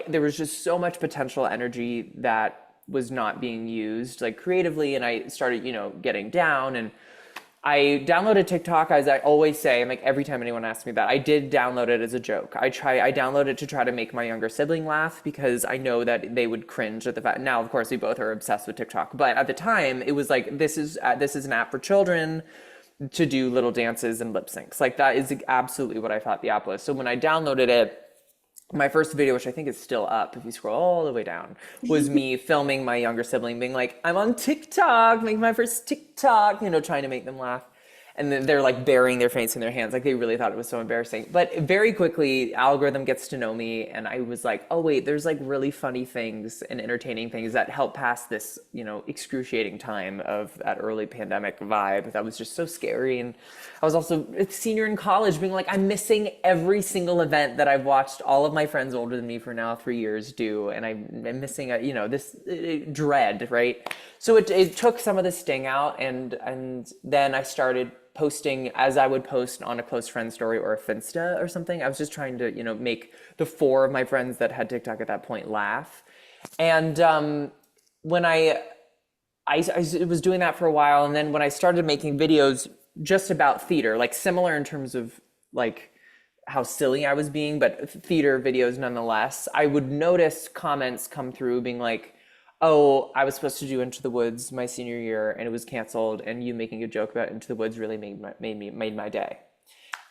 there was just so much potential energy that was not being used like creatively, and I started, getting down, and I downloaded TikTok, as I always say, like every time anyone asks me that, I did download it as a joke. I downloaded it to try to make my younger sibling laugh because I know that they would cringe at the fact. Now, of course, we both are obsessed with TikTok, but at the time, it was like this is an app for children to do little dances and lip syncs. Like that is absolutely what I thought the app was. So when I downloaded it, my first video, which I think is still up if you scroll all the way down, was me filming my younger sibling being like, I'm on TikTok, making my first TikTok, trying to make them laugh. And then they're like burying their face in their hands. Like they really thought it was so embarrassing. But very quickly, algorithm gets to know me. And I was like, oh wait, there's like really funny things and entertaining things that help pass this, excruciating time of that early pandemic vibe. That was just so scary. And I was also a senior in college being like, I'm missing every single event that I've watched all of my friends older than me for now 3 years do. And I'm missing this dread, right? So it took some of the sting out, and then I started posting as I would post on a close friend story or a Finsta or something. I was just trying to, make the 4 of my friends that had TikTok at that point laugh. And when I was doing that for a while, and then when I started making videos just about theater, like similar in terms of like how silly I was being, but theater videos nonetheless, I would notice comments come through being like, oh, I was supposed to do Into the Woods my senior year and it was canceled, and you making a joke about Into the Woods really made my day.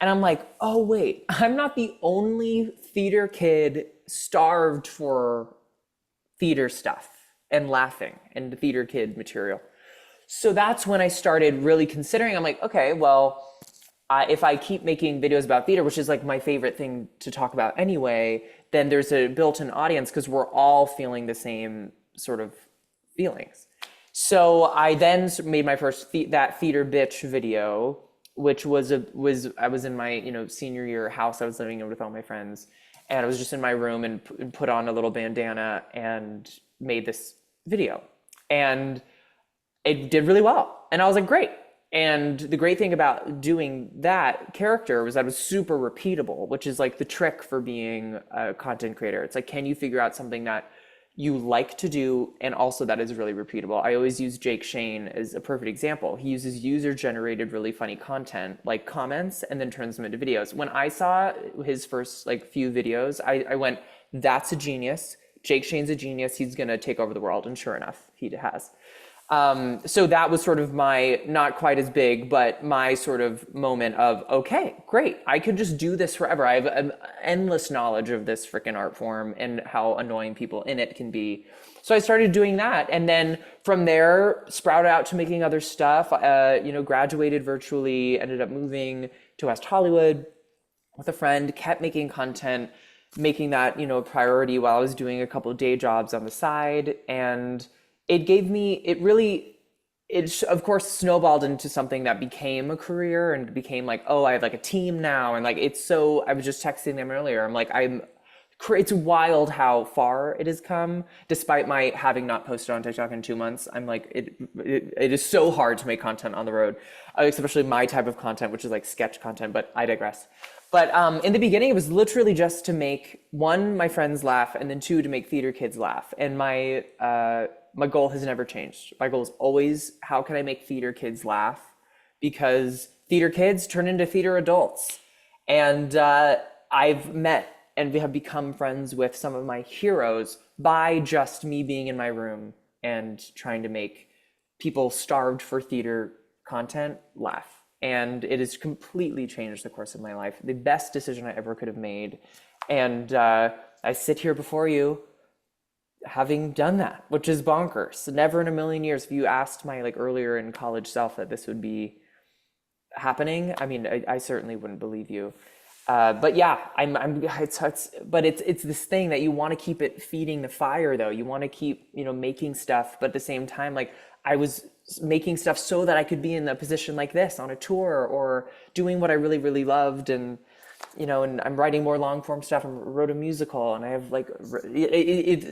And I'm like, oh wait, I'm not the only theater kid starved for theater stuff and laughing and theater kid material. So that's when I started really considering, I'm like, okay, well, if I keep making videos about theater, which is like my favorite thing to talk about anyway, then there's a built-in audience because we're all feeling the same sort of feelings. So I then made my first that theater bitch video, which was I was in my senior year house. I was living in with all my friends, and I was just in my room and put on a little bandana and made this video, and it did really well. And I was like, great. And the great thing about doing that character was that it was super repeatable, which is like the trick for being a content creator. It's like, can you figure out something that you like to do and also that is really repeatable? I always use Jake Shane as a perfect example. He uses user-generated really funny content, like comments, and then turns them into videos. When I saw his first few videos, I went, that's a genius. Jake Shane's a genius. He's gonna take over the world. And sure enough, he has. So that was sort of my, not quite as big, but my sort of moment of, okay, great. I could just do this forever. I have an endless knowledge of this freaking art form and how annoying people in it can be. So I started doing that. And then from there, sprouted out to making other stuff, graduated virtually, ended up moving to West Hollywood with a friend, kept making content, making that, a priority while I was doing a couple of day jobs on the side. And it of course snowballed into something that became a career and became like, oh, I have like a team now. And like, I was just texting them earlier. I'm like, it's wild how far it has come, despite my having not posted on TikTok in 2 months. I'm like, it is so hard to make content on the road, especially my type of content, which is like sketch content, but I digress. But in the beginning, it was literally just to make, 1, my friends laugh, and then 2, to make theater kids laugh. And my goal has never changed. My goal is always, how can I make theater kids laugh? Because theater kids turn into theater adults. And I've met and have become friends with some of my heroes by just me being in my room and trying to make people starved for theater content laugh. And it has completely changed the course of my life. The best decision I ever could have made. And I sit here before you having done that, which is bonkers. Never in a million years, if you asked my like earlier in college self that this would be happening, I mean, I certainly wouldn't believe you. But yeah, it's this thing that you want to keep it feeding the fire though. You want to keep, making stuff, but at the same time, like I was making stuff so that I could be in a position like this on a tour or doing what I really, really loved. And, and I'm writing more long form stuff. I wrote a musical and I have like,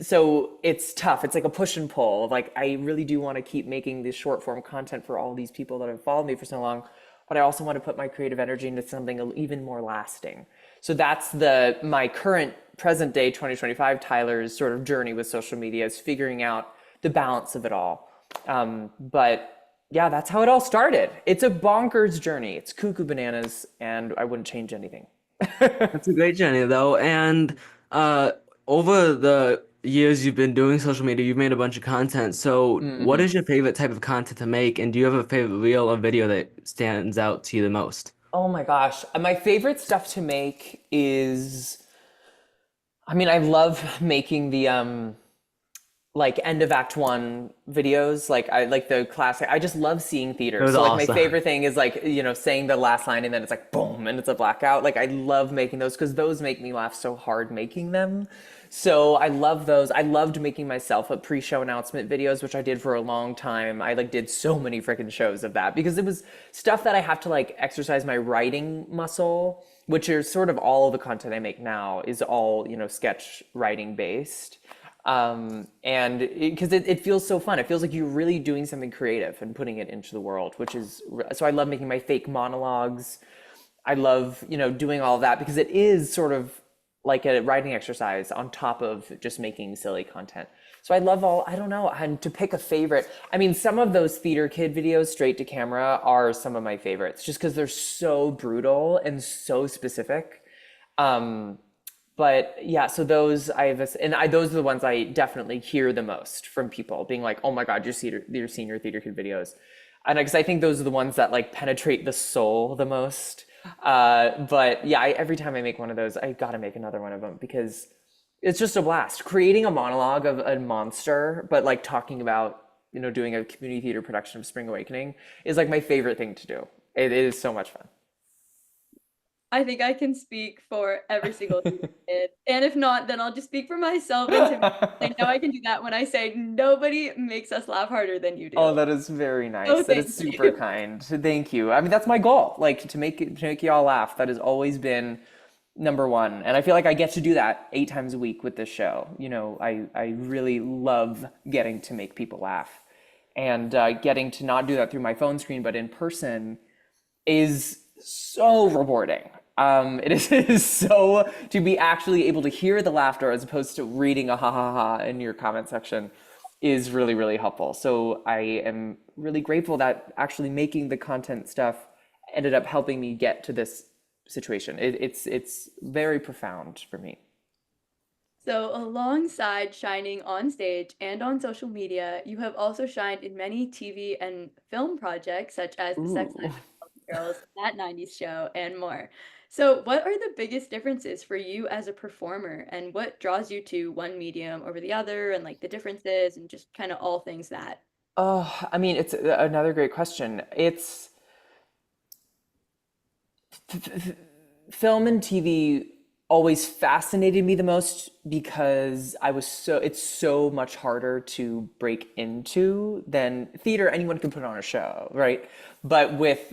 so it's tough. It's like a push and pull. Like I really do want to keep making this short form content for all these people that have followed me for so long, but I also want to put my creative energy into something even more lasting. So that's my current present day 2025 Tyler's sort of journey with social media, is figuring out the balance of it all. But yeah, that's how it all started. It's a bonkers journey. It's cuckoo bananas, and I wouldn't change anything. That's a great journey though. And over the years you've been doing social media, you've made a bunch of content. So what Mm-hmm. is your favorite type of content to make? And do you have a favorite reel or video that stands out to you the most? Oh my gosh. My favorite stuff to make is, I mean, I love making the like end of act one videos. Like I like the classic. I just love seeing It theater. was So like my awesome. favorite thing is like, saying the last line and then it's like boom and it's a blackout. Like I love making those because those make me laugh so hard making them. So I love those. I loved making myself a pre-show announcement videos, which I did for a long time. I like did so many freaking shows of that because it was stuff that I have to like exercise my writing muscle, which is sort of all the content I make now is all, sketch writing based. And because it feels so fun. It feels like you're really doing something creative and putting it into the world, so I love making my fake monologues. I love, doing all of that because it is sort of like a writing exercise on top of just making silly content. So I don't know, and to pick a favorite, I mean, some of those theater kid videos straight to camera are some of my favorites just because they're so brutal and so specific. Um, but yeah, so those those are the ones I definitely hear the most from people being like, "Oh my God, you're seeing your theater kid videos," and because I think those are the ones that like penetrate the soul the most. But yeah, every time I make one of those, I gotta make another one of them because it's just a blast. Creating a monologue of a monster, but like talking about doing a community theater production of Spring Awakening is like my favorite thing to do. It is so much fun. I think I can speak for every single kid. And if not, then I'll just speak for myself and Tim. I know I can do that when I say nobody makes us laugh harder than you Oh, do. that is very So nice. That is thank super you. kind. Thank you. I mean, that's my goal. Like to make you all laugh. That has always been number one. And I feel like I get to do that 8 times a week with this show. I really love getting to make people laugh, and getting to not do that through my phone screen, but in person is so rewarding. It is, it is so to be actually able to hear the laughter as opposed to reading a ha ha ha in your comment section is really, really helpful. So I am really grateful that actually making the content stuff ended up helping me get to this situation. It's very profound for me. So, alongside shining on stage and on social media, you have also shined in many TV and film projects such as The Sex Ooh. Life of Chelsea Girls, That 90s Show, and more. So, what are the biggest differences for you as a performer, and what draws you to one medium over the other, and like the differences, and just kind of all things that? Oh, I mean, it's another great question. It's film and TV always fascinated me the most because it's so much harder to break into than theater. Anyone can put on a show, right? But with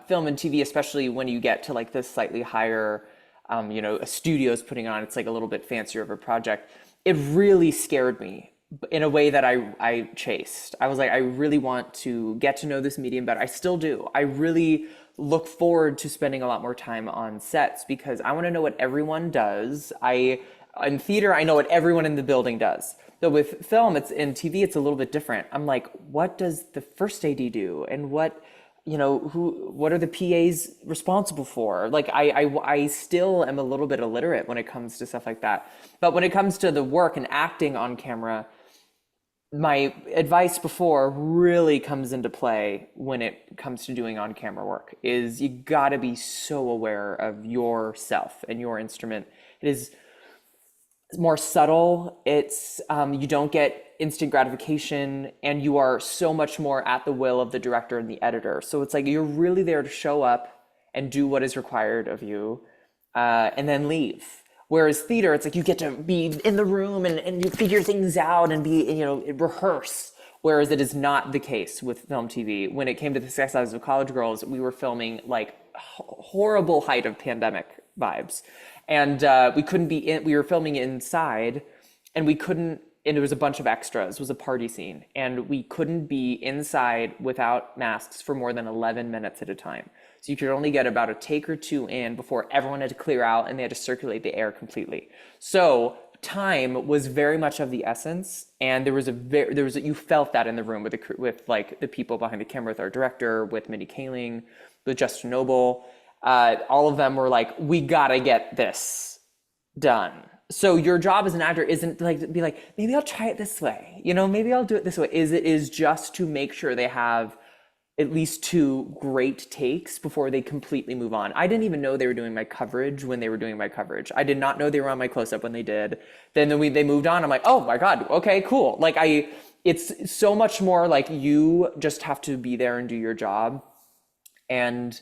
film and TV, especially when you get to like this slightly higher, a studio's putting on, it's like a little bit fancier of a project. It really scared me in a way that I chased. I was like, I really want to get to know this medium better. I still do. I really look forward to spending a lot more time on sets because I want to know what everyone does. In theater, I know what everyone in the building does. So with film, it's in TV, it's a little bit different. I'm like, what does the first AD do? And what, what are the PAs responsible for? Like I still am a little bit illiterate when it comes to stuff like that. But when it comes to the work and acting on camera, my advice before really comes into play when it comes to doing on camera work is you got to be so aware of yourself and your instrument. It is more subtle. It's you don't get instant gratification, and you are so much more at the will of the director and the editor. So it's like you're really there to show up and do what is required of you, and then leave. Whereas theater, it's like you get to be in the room and you figure things out and rehearse. Whereas it is not the case with film TV. When it came to the Sex Lives of College Girls, we were filming like horrible height of pandemic vibes. And we couldn't be in, we were filming inside, and we couldn't, and there was a bunch of extras. It was a party scene, and we couldn't be inside without masks for more than 11 minutes at a time. So you could only get about a take or two in before everyone had to clear out, and they had to circulate the air completely. So time was very much of the essence, and you felt that in the room with like the people behind the camera, with our director, with Mindy Kaling, with Justin Noble. All of them were like, we gotta get this done. So your job as an actor isn't like to be like, maybe I'll try it this way, maybe I'll do it this way. It is just to make sure they have at least 2 great takes before they completely move on. I didn't even know they were doing my coverage when they were doing my coverage. I did not know they were on my close-up when they did. Then they moved on. I'm like, oh my God, okay, cool. Like it's so much more like you just have to be there and do your job, and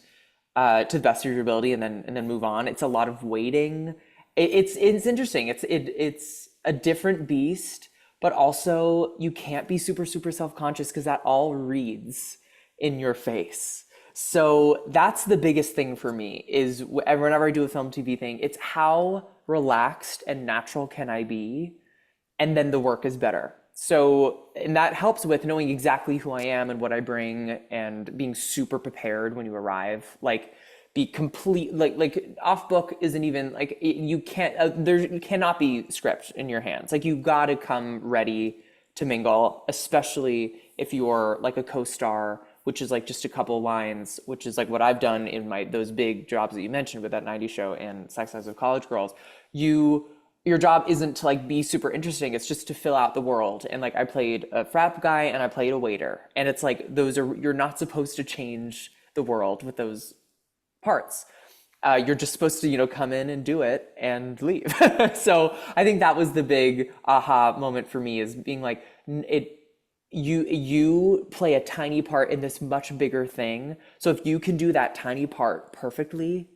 to the best of your ability, and then move on. It's a lot of waiting. It's interesting. It's a different beast, but also you can't be super self-conscious because that all reads in your face. So that's the biggest thing for me is whenever I do a film TV thing, it's how relaxed and natural can I be, and then the work is better. So, and that helps with knowing exactly who I am and what I bring, and being super prepared when you arrive. Like, be complete, like off book isn't even like, you can't, you cannot be script in your hands. Like, you got to come ready to mingle, especially if you're like a co-star, which is like just a couple lines, which is like what I've done in those big jobs that you mentioned with that 90s show and Sex Lives of College Girls. Your job isn't to like be super interesting. It's just to fill out the world. And like, I played a frat guy and I played a waiter. And it's like, you're not supposed to change the world with those parts. You're just supposed to, come in and do it and leave. So I think that was the big aha moment for me, is being like, you play a tiny part in this much bigger thing. So if you can do that tiny part perfectly,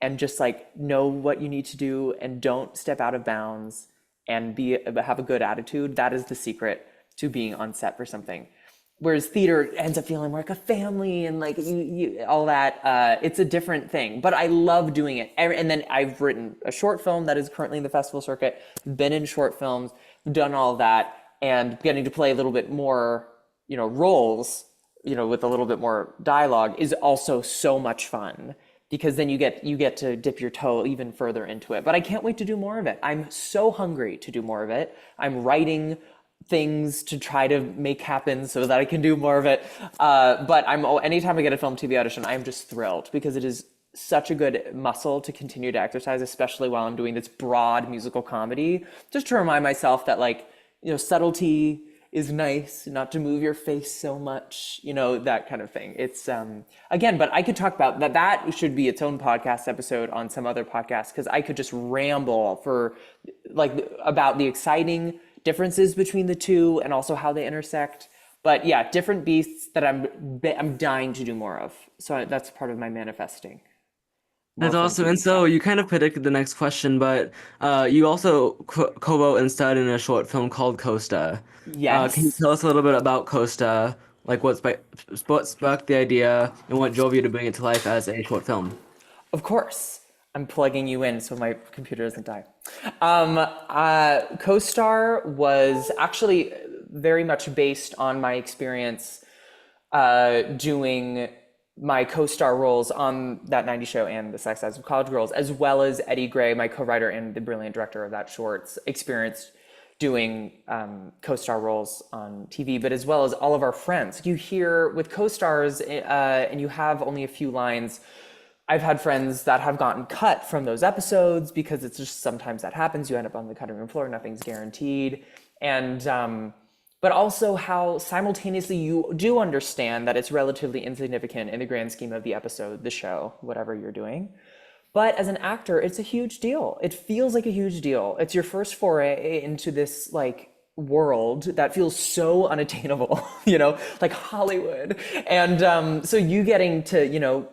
and just like know what you need to do and don't step out of bounds, and have a good attitude, that is the secret to being on set for something. Whereas theater ends up feeling more like a family, and like all that. It's a different thing, but I love doing it. And then I've written a short film that is currently in the festival circuit, been in short films, done all of that, and getting to play a little bit more, roles, with a little bit more dialogue is also so much fun, because then you get to dip your toe even further into it. But I can't wait to do more of it. I'm so hungry to do more of it. I'm writing things to try to make happen so that I can do more of it. But anytime I get a film TV audition, I'm just thrilled, because it is such a good muscle to continue to exercise, especially while I'm doing this broad musical comedy, just to remind myself that like, subtlety is nice, not to move your face so much, that kind of thing. It's again, but I could talk about that should be its own podcast episode on some other podcast, because I could just ramble for like about the exciting differences between the two and also how they intersect. But yeah, different beasts that I'm dying to do more of. So that's part of my manifesting. That's awesome. And so you kind of predicted the next question, but you also co-wrote and starred in a short film called Costa. Yes. Can you tell us a little bit about Costa, like what sparked the idea and what drove you to bring it to life as a short film? Of course. I'm plugging you in so my computer doesn't die. Co-star was actually very much based on my experience doing my co-star roles on that 90s show and the Sex Lives of College Girls, as well as Eddie Gray, my co-writer and the brilliant director of that short's experience doing co-star roles on TV, but as well as all of our friends. You hear with co-stars and you have only a few lines. I've had friends that have gotten cut from those episodes because it's just sometimes that happens. You end up on the cutting room floor, nothing's guaranteed. And but also how simultaneously you do understand that it's relatively insignificant in the grand scheme of the episode, the show, whatever you're doing. But as an actor, it's a huge deal. It feels like a huge deal. It's your first foray into this like world that feels so unattainable, like Hollywood. And so you getting to,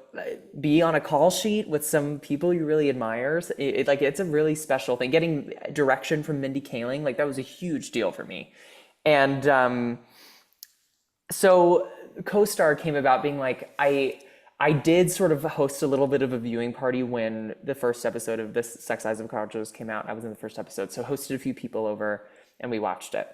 be on a call sheet with some people you really admire, it's a really special thing. Getting direction from Mindy Kaling, like that was a huge deal for me. And so co-star came about being like, I did sort of host a little bit of a viewing party when the first episode of this Sex Lives of Carlos came out. I was in the first episode, so hosted a few people over and we watched it.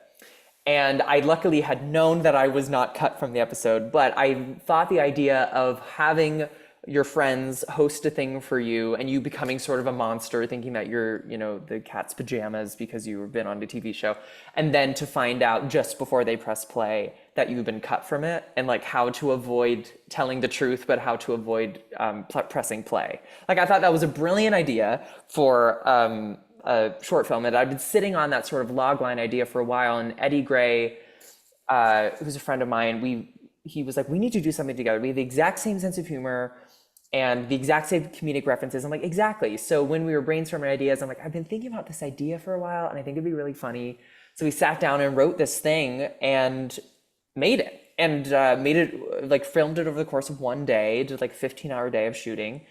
And I luckily had known that I was not cut from the episode, but I thought the idea of having your friends host a thing for you and you becoming sort of a monster, thinking that you're, the cat's pajamas because you've been on the TV show, and then to find out just before they press play that you've been cut from it, and like how to avoid telling the truth, but how to avoid pressing play. Like I thought that was a brilliant idea for a short film, and I've been sitting on that sort of logline idea for a while. And Eddie Gray, who's a friend of mine, he was like, we need to do something together. We have the exact same sense of humor and the exact same comedic references. I'm like, exactly. So when we were brainstorming ideas, I'm like, I've been thinking about this idea for a while and I think it'd be really funny. So we sat down and wrote this thing and made it, and filmed it over the course of one day, did like 15-hour day of shooting.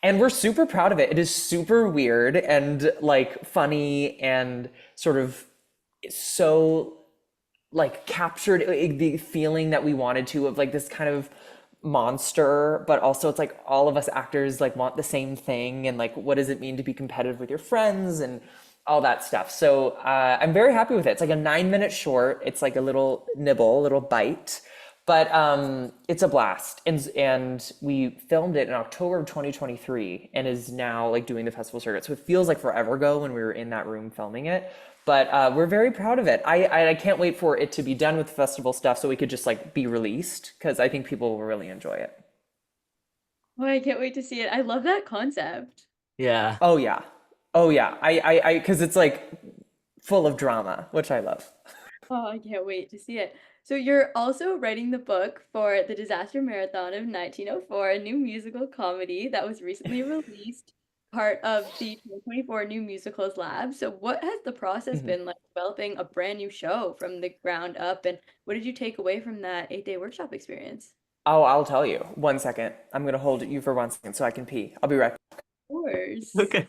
And we're super proud of it. It is super weird and like funny and sort of so like captured the feeling that we wanted to of like this kind of monster, but also it's like all of us actors like want the same thing, and like what does it mean to be competitive with your friends and all that stuff. So I'm very happy with it. It's like a 9-minute short. It's like a little nibble, a little bite, but it's a blast. And we filmed it in October of 2023 and is now like doing the festival circuit. So it feels like forever ago when we were in that room filming it. But we're very proud of it. I can't wait for it to be done with the festival stuff so we could just like be released, because I think people will really enjoy it. Oh, I can't wait to see it. I love that concept. Yeah. Oh yeah. Oh yeah. Because it's like full of drama, which I love. Oh, I can't wait to see it. So you're also writing the book for the Disaster Marathon of 1904, a new musical comedy that was recently released, part of the 2024 New Musicals Lab. So what has the process Mhm. been like developing a brand new show from the ground up, and what did you take away from that 8-day workshop experience? Oh, I'll tell you. 1 second. I'm gonna hold you for 1 second so I can pee. I'll be right back. Of course. Okay.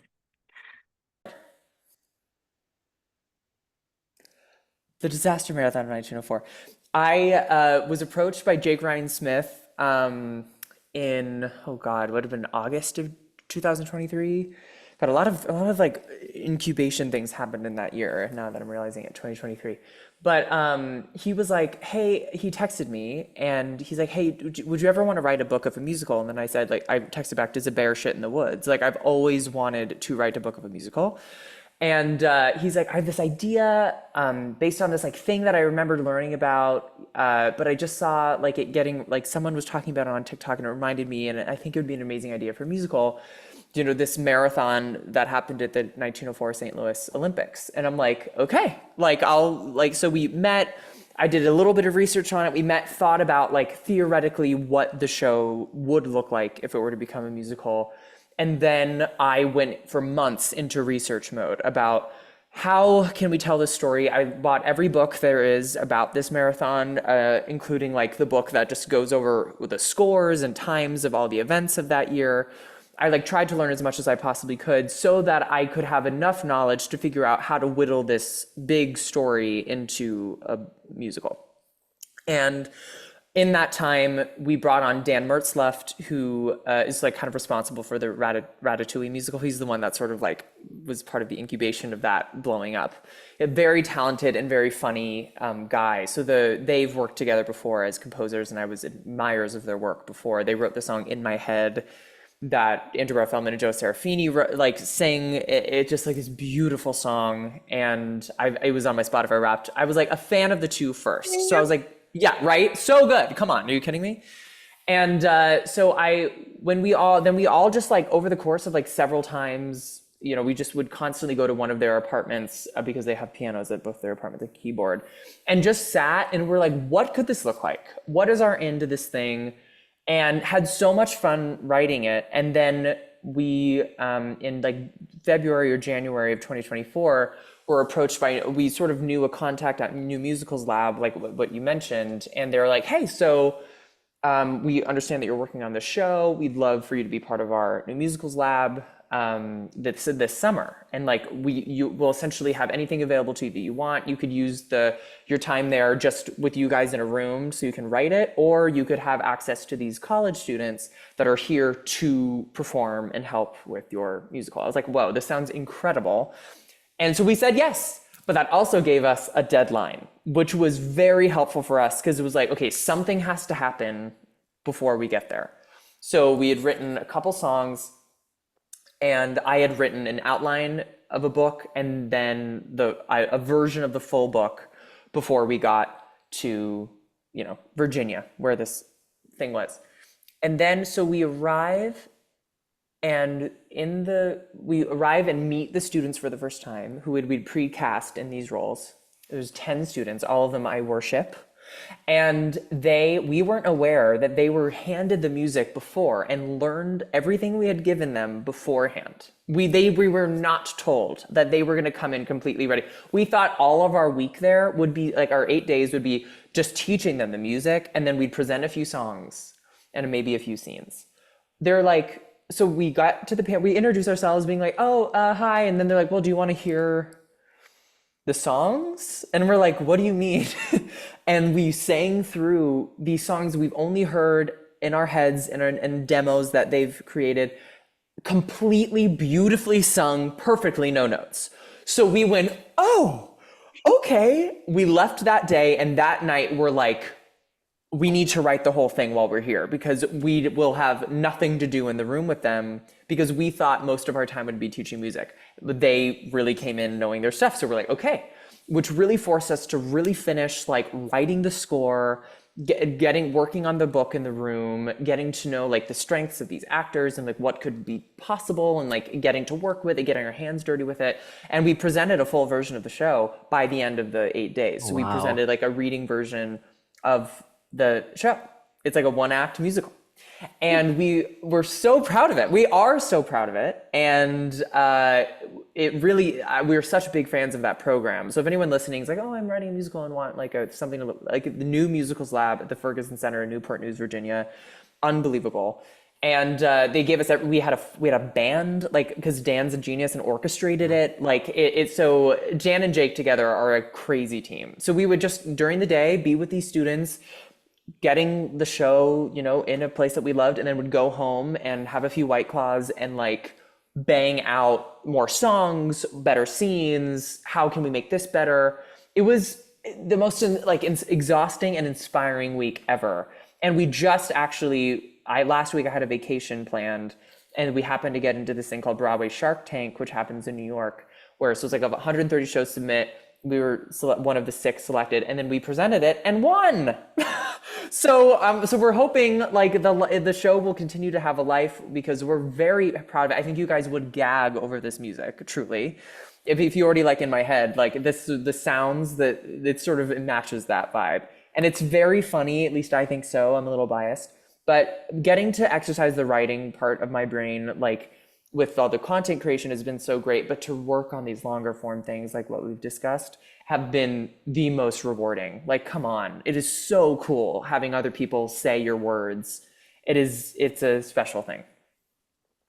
The Disaster Marathon of 1904. I was approached by Jake Ryan Smith in, oh God, would have been August of 2023. Got a lot of like incubation things happened in that year. Now that I'm realizing it, 2023. But he was like, hey, he texted me and he's like, hey, would you ever want to write a book of a musical? And then I said, like, I texted back, does a bear shit in the woods? Like, I've always wanted to write a book of a musical. And he's like, I have this idea based on this like thing that I remembered learning about, but I just saw like it getting like someone was talking about it on TikTok and it reminded me, and I think it would be an amazing idea for a musical. This marathon that happened at the 1904 St. Louis Olympics. And I'm like, okay, like so we met, I did a little bit of research on it. We met, thought about like theoretically what the show would look like if it were to become a musical. And then I went for months into research mode about how can we tell this story. I bought every book there is about this marathon, including like the book that just goes over the scores and times of all the events of that year. I like tried to learn as much as I possibly could so that I could have enough knowledge to figure out how to whittle this big story into a musical. And in that time, we brought on Dan Mertzleft, who is like kind of responsible for the Ratatouille musical. He's the one that sort of like was part of the incubation of that blowing up. A very talented and very funny guy. So they've worked together before as composers, and I was admirers of their work before. They wrote the song "In My Head" that Andrew Feldman and Joe Serafini like sang it just like this beautiful song. And it was on my Spotify Wrapped. I was like a fan of the two first. So I was like, yeah, right? So good. Come on. Are you kidding me? And when we all just like over the course of like several times, you know, we just would constantly go to one of their apartments because they have pianos at both their apartments, the keyboard, and just sat and we're like, what could this look like? What is our end to this thing? And had so much fun writing it. And then we, in like February or January of 2024, were approached by, we sort of knew a contact at New Musicals Lab, like what you mentioned. And they were like, hey, so we understand that you're working on this show. We'd love for you to be part of our New Musicals Lab this summer. And like you will essentially have anything available to you that you want. You could use your time there just with you guys in a room so you can write it, or you could have access to these college students that are here to perform and help with your musical. I was like, whoa, this sounds incredible. And so we said yes. But that also gave us a deadline, which was very helpful for us because it was like, okay, something has to happen before we get there. So we had written a couple songs, and I had written an outline of a book and then a version of the full book before we got to, you know, Virginia, where this thing was. And then so we arrive and we arrive and meet the students for the first time who we'd pre-cast in these roles. There's 10 students, all of them I worship. And we weren't aware that they were handed the music before and learned everything we had given them beforehand. We were not told that they were going to come in completely ready. We thought all of our week there would be, like our 8 days would be just teaching them the music, and then we'd present a few songs and maybe a few scenes. They're like, so we got to we introduced ourselves being like, oh, hi. And then they're like, well, do you want to hear the songs? And we're like, what do you mean? And we sang through these songs we've only heard in our heads and demos that they've created, completely beautifully sung, perfectly, no notes. So we went, oh, okay. We left that day, and that night we're like, we need to write the whole thing while we're here because we will have nothing to do in the room with them because we thought most of our time would be teaching music. They really came in knowing their stuff. So we're like, okay, which really forced us to really finish like writing the score, working on the book in the room, getting to know like the strengths of these actors and like what could be possible and like getting to work with it, getting our hands dirty with it. And we presented a full version of the show by the end of the 8 days. So we presented like a reading version of the show. It's like a 1-act musical. And we were so proud of it. We are so proud of it. And it really, we were such big fans of that program. So if anyone listening is like, oh, I'm writing a musical and want like something to look like, the New Musicals Lab at the Ferguson Center in Newport News, Virginia, unbelievable. And they gave us we had a band, like, because Dan's a genius and orchestrated it. Like so Dan and Jake together are a crazy team. So we would just during the day be with these students, getting the show, you know, in a place that we loved, and then would go home and have a few White Claws and like bang out more songs, better scenes. How can we make this better? It was the most like exhausting and inspiring week ever. And we just actually, last week I had a vacation planned, and we happened to get into this thing called Broadway Shark Tank, which happens in New York, where so it's like 130 shows submit. We were one of the 6 selected, and then we presented it and won. So we're hoping like the show will continue to have a life because we're very proud of it. I think you guys would gag over this music, truly. If you already like in my head, like the sounds that it sort of matches that vibe. And it's very funny, at least I think so. I'm a little biased, but getting to exercise the writing part of my brain, like with all the content creation has been so great, but to work on these longer form things like what we've discussed have been the most rewarding. Like, come on, it is so cool having other people say your words. It's a special thing.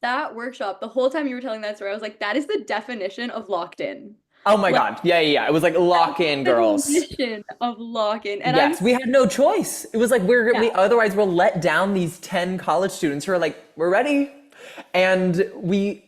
That workshop, the whole time you were telling that story, I was like, that is the definition of locked in. Oh my God. Yeah. It was like lock in, girls. Definition of lock in. And yes, we had no choice. It was like otherwise we'll let down these 10 college students who are like, we're ready. And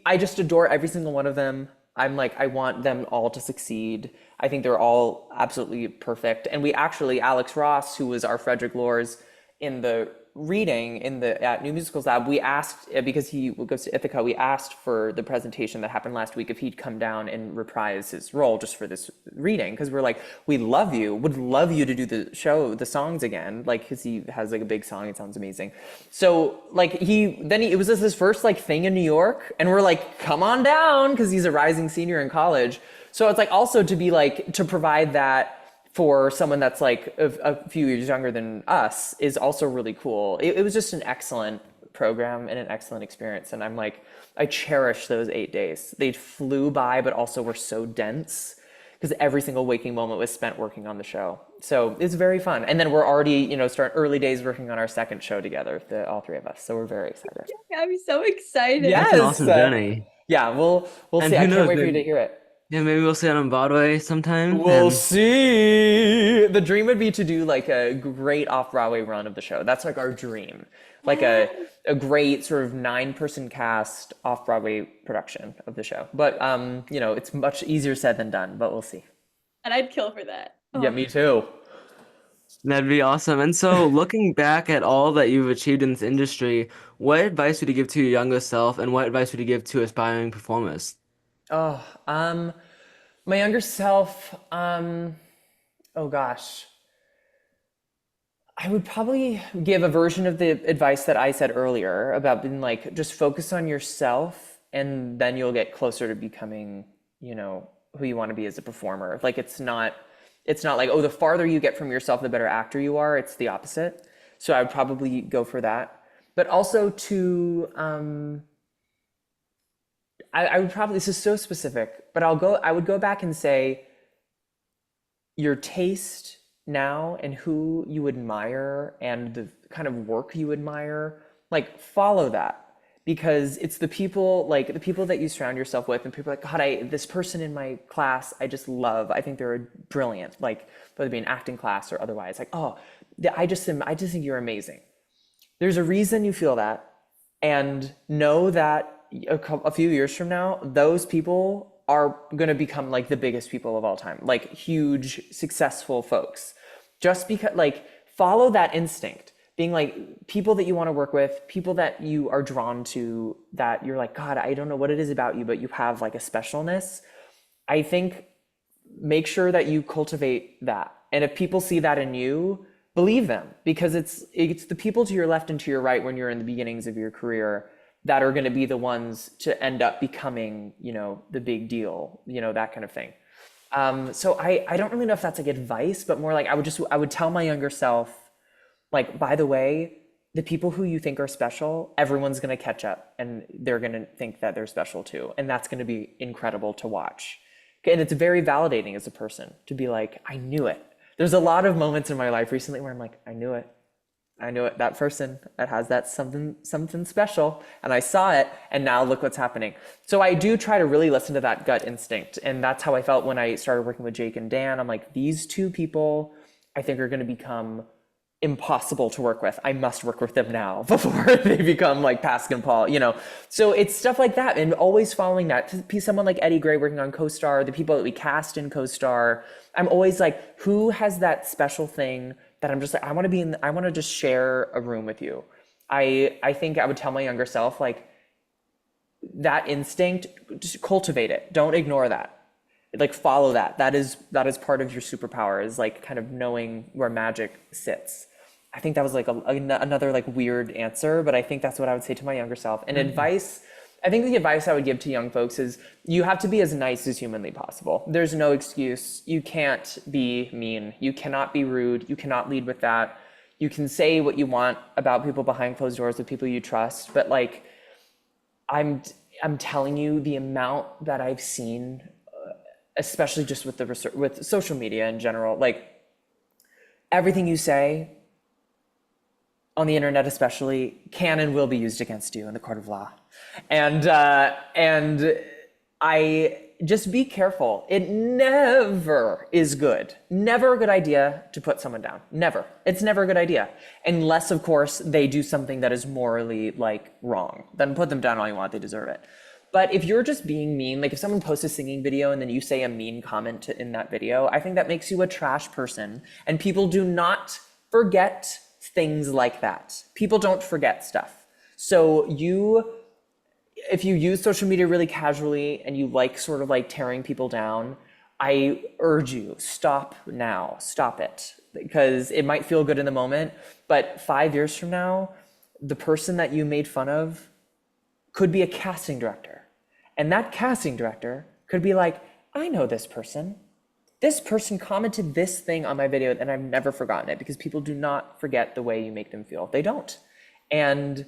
I just adore every single one of them. I'm like, I want them all to succeed. I think they're all absolutely perfect. And we actually, Alex Ross, who was our Frederick Lors in the reading at New Musicals Lab, we asked, because he goes to Ithaca, we asked for the presentation that happened last week if he'd come down and reprise his role just for this reading, because we're like, we love you, would love you to do the songs again, like, because he has like a big song, it sounds amazing. So like it was just his first like thing in New York, and we're like, come on down, because he's a rising senior in college. So it's like also to be like, to provide that for someone that's like a few years younger than us is also really cool. It was just an excellent program and an excellent experience. And I'm like, I cherish those 8 days. They flew by, but also were so dense because every single waking moment was spent working on the show. So it's very fun. And then we're already, start early days working on our second show together, all three of us. So we're very excited. I'm so excited. Yes. That's an awesome journey. Yeah, we'll And see. who I can't knows, wait for you maybe- to hear it. Yeah, maybe we'll see it on Broadway sometime. We'll and- see. The dream would be to do like a great off-Broadway run of the show. That's like our dream. Like a great sort of 9-person cast off-Broadway production of the show. But it's much easier said than done, but we'll see. And I'd kill for that. Yeah, me too. That'd be awesome. And so, looking back at all that you've achieved in this industry, what advice would you give to your younger self, and what advice would you give to aspiring performers? Oh, my younger self, oh gosh. I would probably give a version of the advice that I said earlier about being like, just focus on yourself and then you'll get closer to becoming, who you want to be as a performer. Like, it's not like, oh, the farther you get from yourself, the better actor you are. It's the opposite. So I would probably go for that. But also to, I would probably, this is so specific, but I would go back and say your taste now and who you admire and the kind of work you admire, like, follow that, because it's the people that you surround yourself with, and people are like, God, this person in my class, I just love, I think they're brilliant, like, whether it be an acting class or otherwise, like, oh, I just think you're amazing. There's a reason you feel that, and know that a few years from now, those people are going to become like the biggest people of all time, like huge, successful folks. Just because, like, follow that instinct, being like people that you want to work with, people that you are drawn to, that you're like, God, I don't know what it is about you, but you have like a specialness. I think make sure that you cultivate that. And if people see that in you, believe them, because it's the people to your left and to your right when you're in the beginnings of your career that are going to be the ones to end up becoming, the big deal, that kind of thing. So I don't really know if that's like advice, but more like I would tell my younger self, like, by the way, the people who you think are special, everyone's going to catch up and they're going to think that they're special too. And that's going to be incredible to watch. And it's very validating as a person to be like, I knew it. There's a lot of moments in my life recently where I'm like, I knew it. That person that has that something special, and I saw it, and now look what's happening. So I do try to really listen to that gut instinct, and that's how I felt when I started working with Jake and Dan. I'm like, these two people I think are going to become impossible to work with. I must work with them now before they become like Pascal and Paul, So it's stuff like that, and always following that. To be someone like Eddie Gray working on Co-Star, the people that we cast in Co-Star, I'm always like, who has that special thing that I'm just like, I want to just share a room with you. I think I would tell my younger self, like, that instinct, just cultivate it. Don't ignore that. Like, follow that. That is part of your superpower, is like kind of knowing where magic sits. I think that was like another like weird answer, but I think that's what I would say to my younger self. And advice, I think the advice I would give to young folks is you have to be as nice as humanly possible. There's no excuse. You can't be mean. You cannot be rude. You cannot lead with that. You can say what you want about people behind closed doors with people you trust, but like, I'm telling you, the amount that I've seen, especially just with with social media in general, like, everything you say on the internet especially can and will be used against you in the court of law. And I just be careful. It never is good. Never a good idea to put someone down. Never. It's never a good idea. Unless, of course, they do something that is morally like wrong. Then put them down all you want. They deserve it. But if you're just being mean, like if someone posts a singing video and then you say a mean comment in that video, I think that makes you a trash person. And people do not forget things like that. People don't forget stuff. So if you use social media really casually and you like sort of like tearing people down, I urge you, stop now, stop it, because it might feel good in the moment, but 5 years from now, the person that you made fun of could be a casting director. And that casting director could be like, I know this person. This person commented this thing on my video and I've never forgotten it, because people do not forget the way you make them feel. They don't. And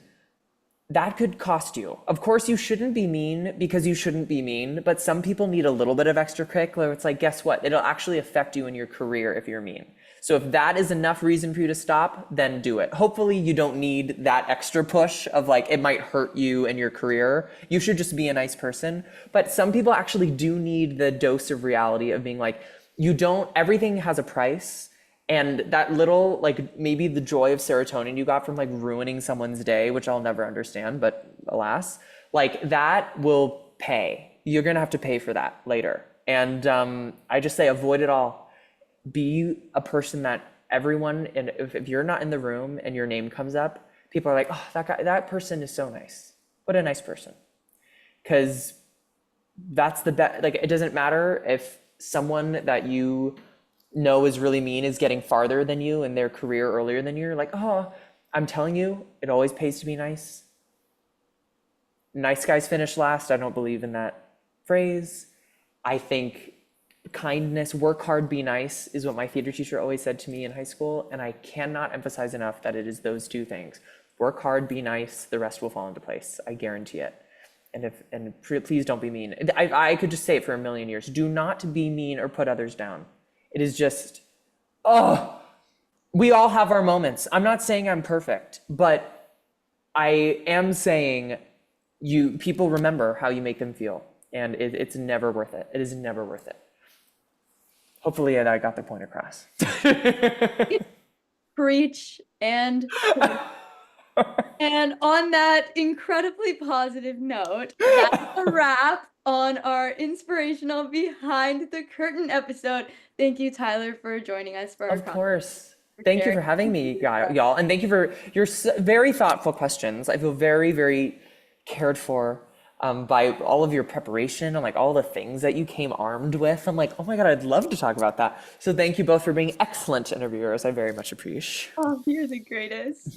that could cost you. Of course, you shouldn't be mean because you shouldn't be mean, but some people need a little bit of extra kick where it's like, guess what? It'll actually affect you in your career if you're mean. So if that is enough reason for you to stop, then do it. Hopefully you don't need that extra push of like, it might hurt you in your career. You should just be a nice person. But some people actually do need the dose of reality of being like, everything has a price. And that little, like maybe the joy of serotonin you got from like ruining someone's day, which I'll never understand, but alas, like that will pay. You're gonna have to pay for that later. And I just say avoid it all. Be a person that everyone, and if you're not in the room and your name comes up, people are like, oh, that person is so nice. What a nice person. Because that's the best. Like, it doesn't matter if someone that you know is really mean is getting farther than you in their career earlier than you. You're like, oh, I'm telling you, it always pays to be nice. Nice guys finish last. I don't believe in that phrase. I think kindness, work hard, be nice is what my theater teacher always said to me in high school. And I cannot emphasize enough that it is those two things. Work hard, be nice, the rest will fall into place. I guarantee it. And please don't be mean. I could just say it for a million years. Do not be mean or put others down. It is just, we all have our moments. I'm not saying I'm perfect, but I am saying people remember how you make them feel, and it's never worth it. It is never worth it. Hopefully I got the point across. Preach and and on that incredibly positive note, that's a wrap on our inspirational Behind the Curtain episode. Thank you, Tyler, for joining us for our Of course. Thank you for having me, y'all. And thank you for your very thoughtful questions. I feel very, very cared for by all of your preparation and like all the things that you came armed with. I'm like, oh my God, I'd love to talk about that. So thank you both for being excellent interviewers. I very much appreciate. Oh, you're the greatest.